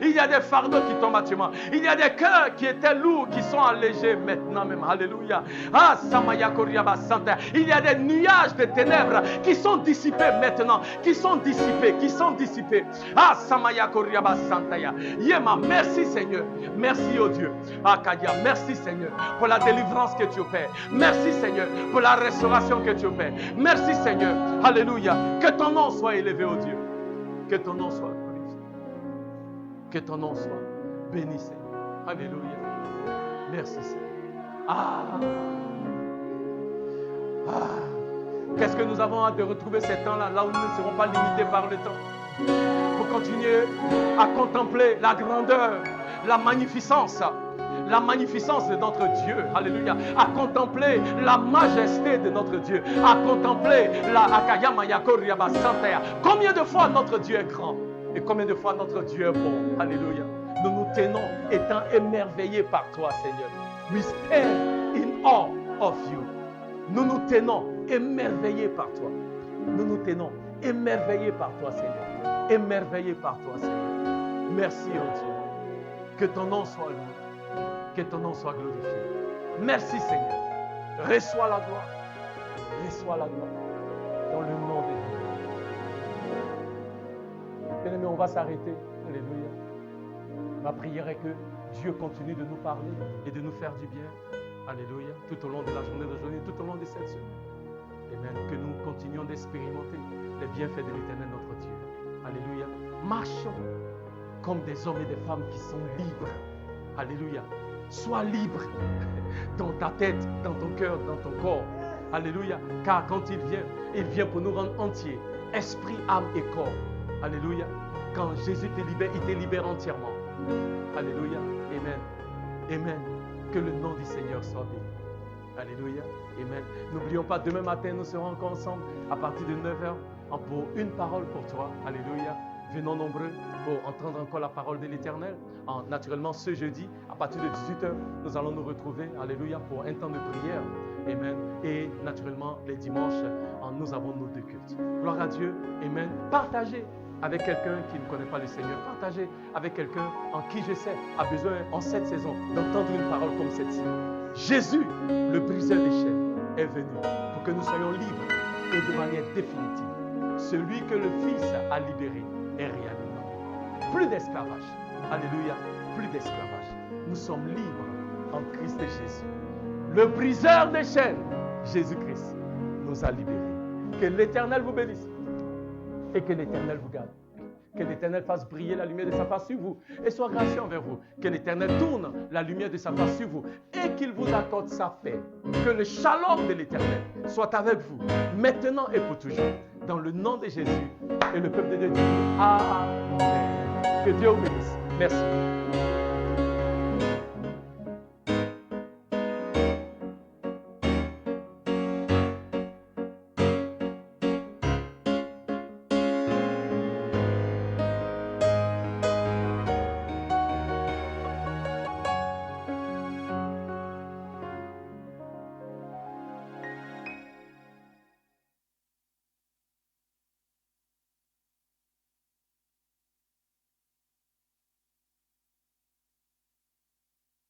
Il y a des fardeaux qui tombent actuellement. Il y a des cœurs qui étaient lourds, qui sont allégés maintenant même. Alléluia. Ah, Samaya Koriaba Santa. Il y a des nuages de ténèbres qui sont dissipés maintenant. Qui sont dissipés. Ah, Samaya Koriaba Santa. Yema, merci Seigneur. Merci oh Dieu. Ah, Kadia, merci Seigneur pour la délivrance que tu opères. Merci Seigneur pour la restauration que tu opères. Merci Seigneur. Alléluia. Que ton nom soit élevé oh Dieu. Que ton nom soit glorifié. Que ton nom soit béni, Seigneur. Alléluia. Merci, Seigneur. Qu'est-ce que nous avons hâte de retrouver ces temps-là, là où nous ne serons pas limités par le temps. Pour continuer à contempler la grandeur, la magnificence de notre Dieu. Alléluia. À contempler la majesté de notre Dieu. À contempler la Akaya Mayako Riaba Santaya. Combien de fois notre Dieu est grand et combien de fois notre Dieu est bon. Alléluia. Nous nous tenons étant émerveillés par toi, Seigneur. We stand in awe of you. Nous nous tenons émerveillés par toi. Nous nous tenons émerveillés par toi, Seigneur. Émerveillés par toi, Seigneur. Merci, oh Dieu. Que ton nom soit loué. Que ton nom soit glorifié. Merci, Seigneur. Reçois la gloire. Reçois la gloire. Dans le nom de Dieu. Bien-aimés, on va s'arrêter. Alléluia. Ma prière est que Dieu continue de nous parler et de nous faire du bien. Alléluia. Tout au long de la journée d'aujourd'hui, tout au long de cette semaine. Amen. Que nous continuions d'expérimenter les bienfaits de l'Éternel, notre Dieu. Alléluia. Marchons comme des hommes et des femmes qui sont libres. Alléluia. Sois libre dans ta tête, dans ton cœur, dans ton corps. Alléluia. Car quand il vient pour nous rendre entiers, esprit, âme et corps. Alléluia. Quand Jésus te libère, il te libère entièrement. Alléluia. Amen. Amen. Que le nom du Seigneur soit béni. Alléluia. Amen. N'oublions pas, demain matin, nous serons encore ensemble à partir de 9h pour une parole pour toi. Alléluia. Venons nombreux pour entendre encore la parole de l'Éternel. Naturellement, ce jeudi, à partir de 18h, nous allons nous retrouver, alléluia, pour un temps de prière. Amen. Et naturellement, les dimanches, nous avons nos deux cultes. Gloire à Dieu. Amen. Partagez avec quelqu'un qui ne connaît pas le Seigneur. Partagez avec quelqu'un en qui je sais a besoin en cette saison d'entendre une parole comme celle-ci. Jésus, le briseur des chaînes, est venu pour que nous soyons libres et de manière définitive. Celui que le Fils a libéré est réellement. Plus d'esclavage. Alléluia. Plus d'esclavage. Nous sommes libres en Christ Jésus. Le briseur des chaînes, Jésus-Christ, nous a libérés. Que l'Éternel vous bénisse et que l'Éternel vous garde. Que l'Éternel fasse briller la lumière de sa face sur vous et soit gracieux envers vous. Que l'Éternel tourne la lumière de sa face sur vous et qu'il vous accorde sa paix. Que le shalom de l'Éternel soit avec vous, maintenant et pour toujours. Dans le nom de Jésus et le peuple de Dieu dit Amen. Que Dieu vous bénisse. Merci.